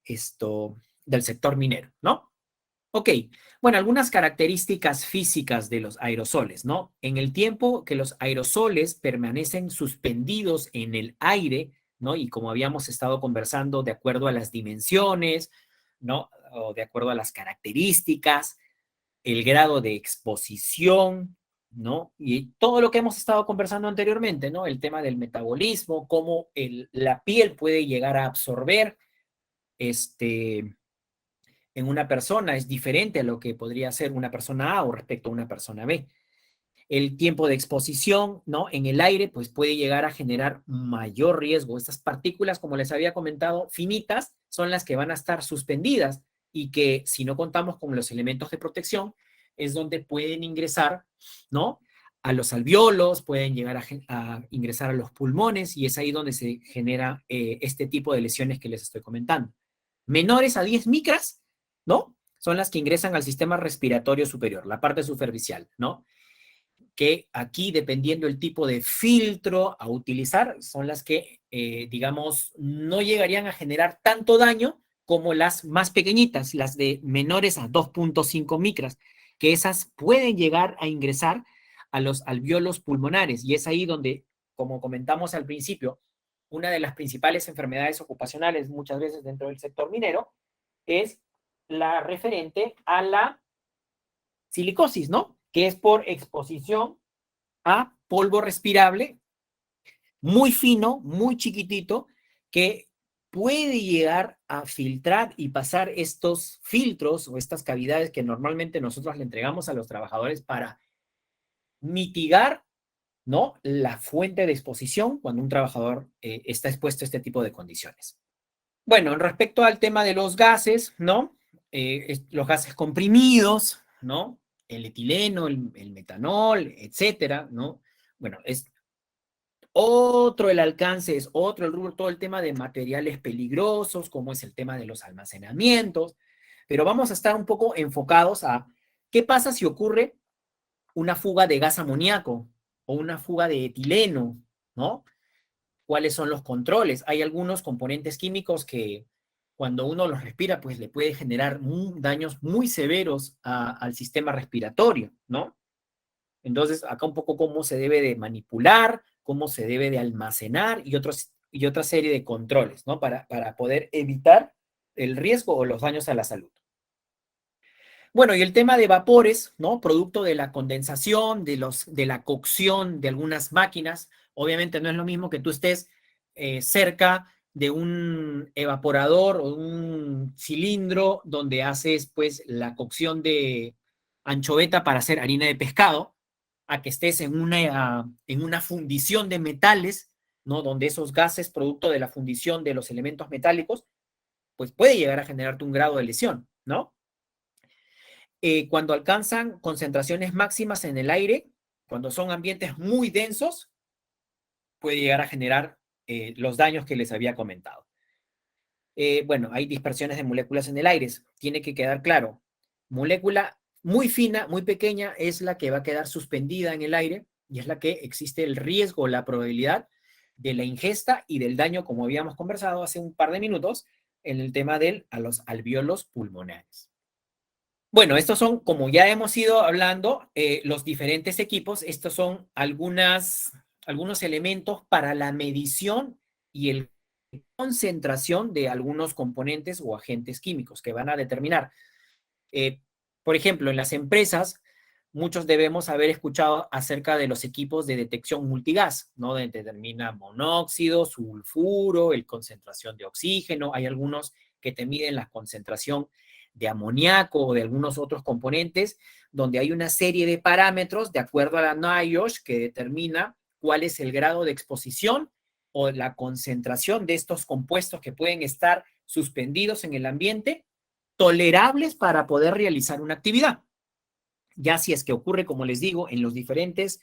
del sector minero, ¿no? Ok, bueno, algunas características físicas de los aerosoles, ¿no? En el tiempo que los aerosoles permanecen suspendidos en el aire, ¿no? Y como habíamos estado conversando, de acuerdo a las dimensiones, ¿no? O de acuerdo a las características, el grado de exposición, ¿no? Y todo lo que hemos estado conversando anteriormente, ¿no? El tema del metabolismo, cómo la piel puede llegar a absorber en una persona es diferente a lo que podría ser una persona A o respecto a una persona B. El tiempo de exposición, ¿no? En el aire, pues puede llegar a generar mayor riesgo. Estas partículas, como les había comentado, finitas, son las que van a estar suspendidas y que si no contamos con los elementos de protección, es donde pueden ingresar, ¿no? A los alvéolos, pueden llegar a ingresar a los pulmones y es ahí donde se genera este tipo de lesiones que les estoy comentando. Menores a 10 micras, ¿no? Son las que ingresan al sistema respiratorio superior, la parte superficial, ¿no? Que aquí, dependiendo el tipo de filtro a utilizar, son las que, digamos, no llegarían a generar tanto daño como las más pequeñitas, las de menores a 2.5 micras, que esas pueden llegar a ingresar a los alvéolos pulmonares. Y es ahí donde, como comentamos al principio, una de las principales enfermedades ocupacionales muchas veces dentro del sector minero es la referente a la silicosis, ¿no? Que es por exposición a polvo respirable muy fino, muy chiquitito, que puede llegar a filtrar y pasar estos filtros o estas cavidades que normalmente nosotros le entregamos a los trabajadores para mitigar, ¿no? La fuente de exposición cuando un trabajador está expuesto a este tipo de condiciones. Bueno, respecto al tema de los gases, ¿no? Los gases comprimidos, ¿no? El etileno, el metanol, etcétera, ¿no? Bueno, es otro el alcance, es otro el rubro, todo el tema de materiales peligrosos, como es el tema de los almacenamientos, pero vamos a estar un poco enfocados a qué pasa si ocurre una fuga de gas amoníaco o una fuga de etileno, ¿no? ¿Cuáles son los controles? Hay algunos componentes químicos que cuando uno los respira, pues le puede generar daños muy severos al sistema respiratorio, ¿no? Entonces, acá un poco cómo se debe de manipular, cómo se debe de almacenar y otra serie de controles, ¿no? Para poder evitar el riesgo o los daños a la salud. Bueno, y el tema de vapores, ¿no? Producto de la condensación, de la cocción de algunas máquinas. Obviamente no es lo mismo que tú estés cerca de un evaporador o un cilindro donde haces, pues, la cocción de anchoveta para hacer harina de pescado, a que estés en una fundición de metales, ¿no? Donde esos gases, producto de la fundición de los elementos metálicos, pues puede llegar a generarte un grado de lesión, ¿no? Cuando alcanzan concentraciones máximas en el aire, cuando son ambientes muy densos, puede llegar a generar los daños que les había comentado. Bueno, hay dispersiones de moléculas en el aire. Tiene que quedar claro. Molécula muy fina, muy pequeña, es la que va a quedar suspendida en el aire, y es la que existe el riesgo, la probabilidad de la ingesta y del daño, como habíamos conversado hace un par de minutos, en el tema a los alvéolos pulmonares. Bueno, estos son, como ya hemos ido hablando, los diferentes equipos. Estos son algunos elementos para la medición y el concentración de algunos componentes o agentes químicos que van a determinar. Por ejemplo, en las empresas, muchos debemos haber escuchado acerca de los equipos de detección multigas, ¿no? Donde determina monóxido, sulfuro, el concentración de oxígeno. Hay algunos que te miden la concentración de amoníaco o de algunos otros componentes, donde hay una serie de parámetros de acuerdo a la NIOSH que determina cuál es el grado de exposición o la concentración de estos compuestos que pueden estar suspendidos en el ambiente, tolerables para poder realizar una actividad. Ya si es que ocurre, como les digo, en los diferentes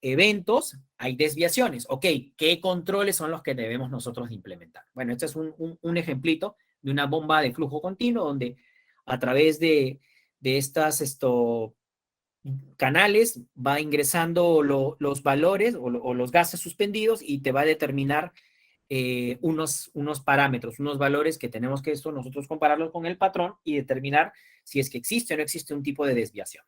eventos, hay desviaciones. Ok, ¿qué controles son los que debemos nosotros implementar? Bueno, este es un ejemplito de una bomba de flujo continuo donde a través de estas canales va ingresando los valores o los gases suspendidos y te va a determinar unos parámetros, unos valores que tenemos que nosotros compararlos con el patrón y determinar si es que existe o no existe un tipo de desviación.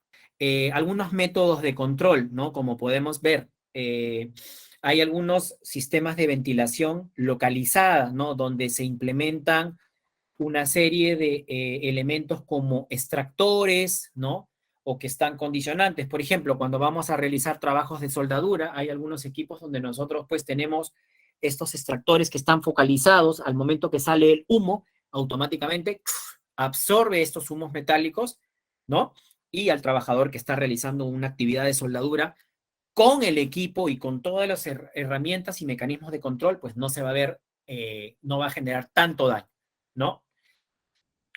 Algunos métodos de control, ¿no? Como podemos ver, hay algunos sistemas de ventilación localizada, ¿no? Donde se implementan una serie de elementos como extractores, ¿no? O que están condicionantes. Por ejemplo, cuando vamos a realizar trabajos de soldadura, hay algunos equipos donde nosotros pues tenemos estos extractores que están focalizados. Al momento que sale el humo, automáticamente absorbe estos humos metálicos, ¿no? Y al trabajador que está realizando una actividad de soldadura con el equipo y con todas las herramientas y mecanismos de control, pues no se va a ver, no va a generar tanto daño, ¿no?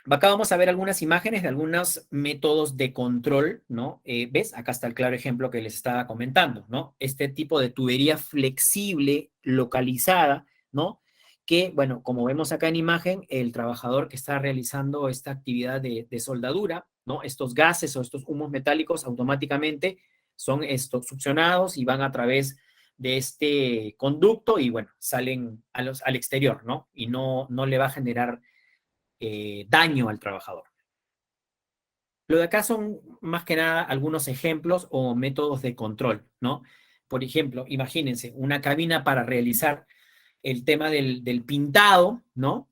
Acá vamos a ver algunas imágenes de algunos métodos de control, ¿no? ¿Ves? Acá está el claro ejemplo que les estaba comentando, ¿no? Este tipo de tubería flexible, localizada, ¿no? Que, bueno, como vemos acá en imagen, el trabajador que está realizando esta actividad de soldadura, ¿no? Estos gases o estos humos metálicos automáticamente son succionados y van a través de este conducto y, bueno, salen al exterior, ¿no? Y no le va a generar daño al trabajador. Lo de acá son más que nada algunos ejemplos o métodos de control, ¿no? Por ejemplo, imagínense una cabina para realizar el tema del pintado, ¿no?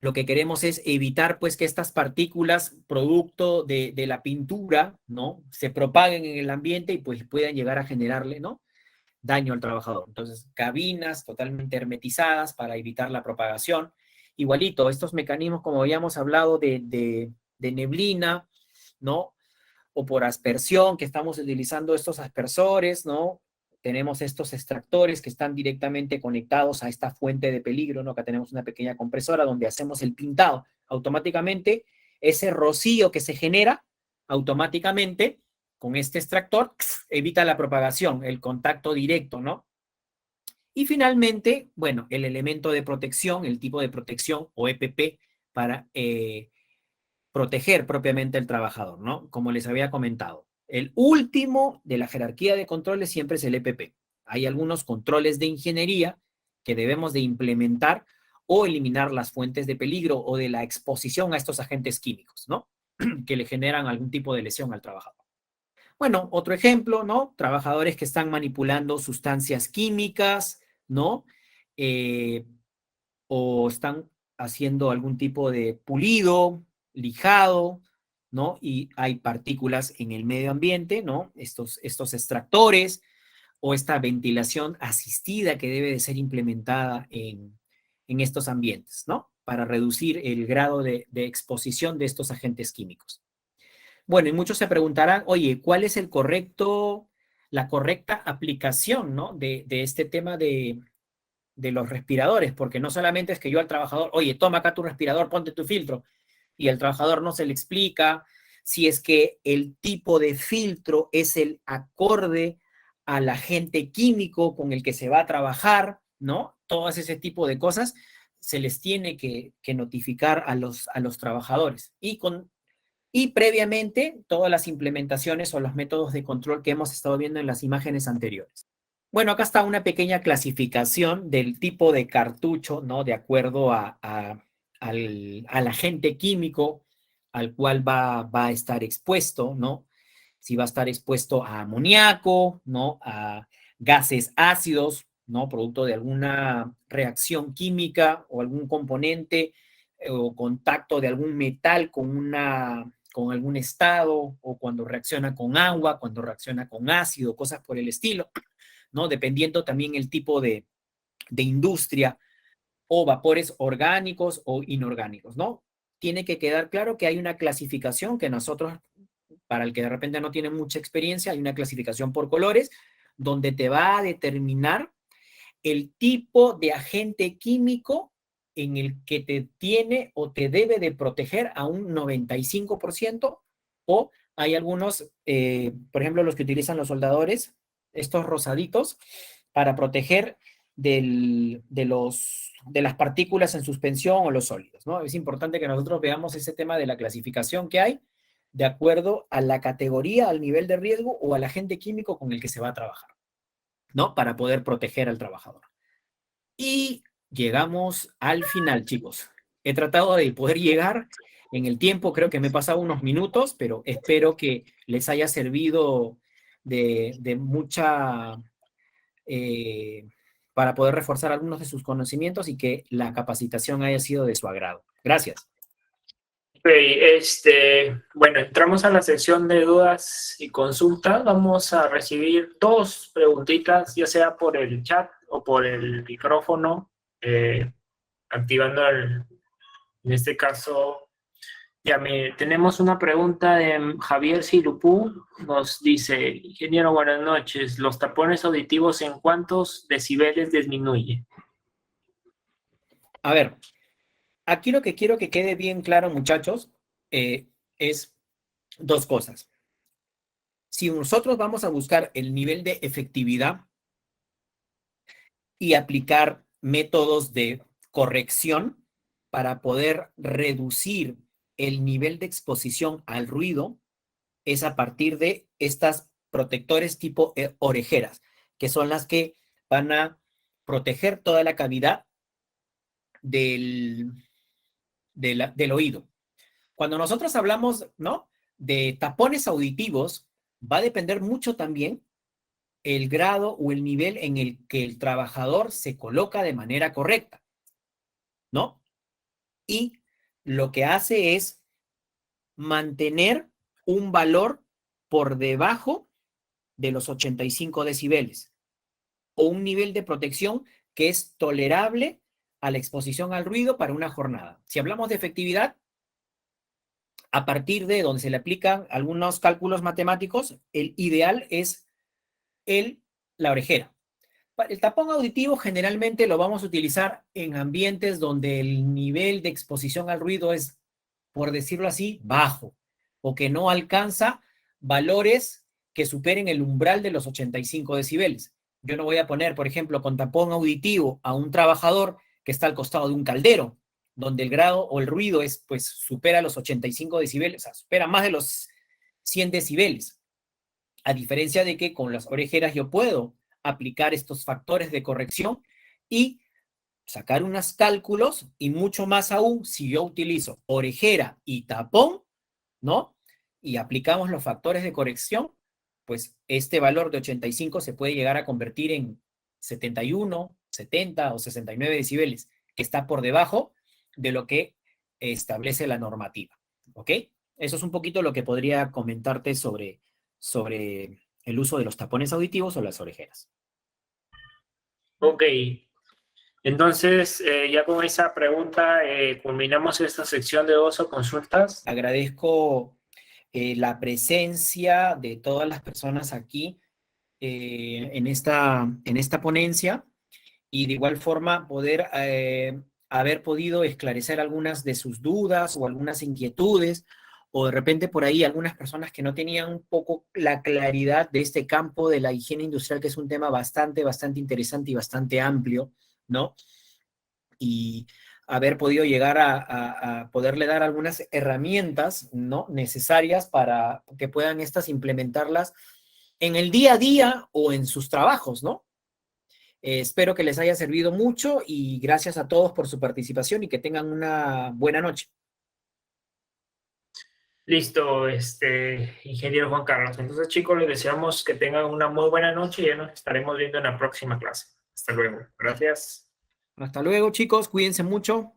Lo que queremos es evitar, pues, que estas partículas, producto de la pintura, ¿no? Se propaguen en el ambiente y, pues, puedan llegar a generarle, ¿no? Daño al trabajador. Entonces, cabinas totalmente hermetizadas para evitar la propagación. Igualito, estos mecanismos, como habíamos hablado de neblina, ¿no? O por aspersión, que estamos utilizando estos aspersores, ¿no? Tenemos estos extractores que están directamente conectados a esta fuente de peligro, ¿no? Acá tenemos una pequeña compresora donde hacemos el pintado. Automáticamente, ese rocío que se genera, automáticamente, con este extractor, evita la propagación, el contacto directo, ¿no? Y finalmente, bueno, el elemento de protección, el tipo de protección o EPP para proteger propiamente al trabajador, ¿no? Como les había comentado. El último de la jerarquía de controles siempre es el EPP. Hay algunos controles de ingeniería que debemos de implementar o eliminar las fuentes de peligro o de la exposición a estos agentes químicos, ¿no? Que le generan algún tipo de lesión al trabajador. Bueno, otro ejemplo, ¿no? Trabajadores que están manipulando sustancias químicas, ¿no? Eh, o están haciendo algún tipo de pulido, lijado, ¿no? Y hay partículas en el medio ambiente, ¿no? Estos extractores o esta ventilación asistida que debe de ser implementada en estos ambientes, ¿no? Para reducir el grado de exposición de estos agentes químicos. Bueno, y muchos se preguntarán, oye, ¿cuál es la correcta aplicación, ¿no? De este tema de los respiradores, porque no solamente es que yo al trabajador, oye, toma acá tu respirador, ponte tu filtro, y al trabajador no se le explica si es que el tipo de filtro es el acorde al agente químico con el que se va a trabajar, ¿no? Todo ese tipo de cosas se les tiene que notificar a los trabajadores. Y con y previamente todas las implementaciones o los métodos de control que hemos estado viendo en las imágenes anteriores. Bueno, acá está una pequeña clasificación del tipo de cartucho, ¿no? De acuerdo al agente químico al cual va a estar expuesto, ¿no? Si va a estar expuesto a amoníaco, ¿no? A gases ácidos, ¿no? Producto de alguna reacción química o algún componente o contacto de algún metal con algún estado, o cuando reacciona con agua, cuando reacciona con ácido, cosas por el estilo, ¿no? Dependiendo también el tipo de industria, o vapores orgánicos o inorgánicos, ¿no? Tiene que quedar claro que hay una clasificación que nosotros, para el que de repente no tiene mucha experiencia, hay una clasificación por colores donde te va a determinar el tipo de agente químico en el que te tiene o te debe de proteger a un 95%, o hay algunos, por ejemplo, los que utilizan los soldadores, estos rosaditos, para proteger de las partículas en suspensión o los sólidos, ¿no? Es importante que nosotros veamos ese tema de la clasificación que hay de acuerdo a la categoría, al nivel de riesgo o al agente químico con el que se va a trabajar, ¿no? Para poder proteger al trabajador. Y llegamos al final, chicos. He tratado de poder llegar en el tiempo, creo que me he pasado unos minutos, pero espero que les haya servido de mucha, eh, para poder reforzar algunos de sus conocimientos y que la capacitación haya sido de su agrado. Gracias. Ok, bueno, entramos a la sección de dudas y consultas. Vamos a recibir dos preguntitas, ya sea por el chat o por el micrófono, activando en este caso, tenemos una pregunta de Javier Silupú. Nos dice: ingeniero, buenas noches. ¿Los tapones auditivos en cuántos decibeles disminuye? A ver, aquí lo que quiero que quede bien claro, muchachos, es dos cosas. Si nosotros vamos a buscar el nivel de efectividad y aplicar métodos de corrección para poder reducir el nivel de exposición al ruido, es a partir de estas protectores tipo orejeras, que son las que van a proteger toda la cavidad del, del oído. Cuando nosotros hablamos, ¿no?, de tapones auditivos, va a depender mucho también el grado o el nivel en el que el trabajador se coloca de manera correcta, ¿no? Y lo que hace es mantener un valor por debajo de los 85 decibeles, o un nivel de protección que es tolerable a la exposición al ruido para una jornada. Si hablamos de efectividad, a partir de donde se le aplican algunos cálculos matemáticos, el ideal es la orejera. El tapón auditivo generalmente lo vamos a utilizar en ambientes donde el nivel de exposición al ruido es, por decirlo así, bajo, o que no alcanza valores que superen el umbral de los 85 decibeles. Yo no voy a poner, por ejemplo, con tapón auditivo a un trabajador que está al costado de un caldero, donde el grado o el ruido es, pues, supera los 85 decibeles, o sea, supera más de los 100 decibeles. A diferencia de que con las orejeras yo puedo aplicar estos factores de corrección y sacar unos cálculos, y mucho más aún si yo utilizo orejera y tapón, ¿no? Y aplicamos los factores de corrección, pues este valor de 85 se puede llegar a convertir en 71, 70 o 69 decibeles, que está por debajo de lo que establece la normativa, ¿ok? Eso es un poquito lo que podría comentarte sobre el uso de los tapones auditivos o las orejeras. Ok, entonces ya con esa pregunta culminamos esta sección de dos o consultas. Agradezco la presencia de todas las personas aquí en esta ponencia, y de igual forma poder haber podido esclarecer algunas de sus dudas o algunas inquietudes, o de repente por ahí algunas personas que no tenían un poco la claridad de este campo de la higiene industrial, que es un tema bastante interesante y bastante amplio, ¿no? Y haber podido llegar a poderle dar algunas herramientas, ¿no?, necesarias para que puedan estas implementarlas en el día a día o en sus trabajos, ¿no? Espero que les haya servido mucho y gracias a todos por su participación y que tengan una buena noche. Listo, ingeniero Juan Carlos. Entonces, chicos, les deseamos que tengan una muy buena noche y ya nos estaremos viendo en la próxima clase. Hasta luego. Gracias. Hasta luego, chicos. Cuídense mucho.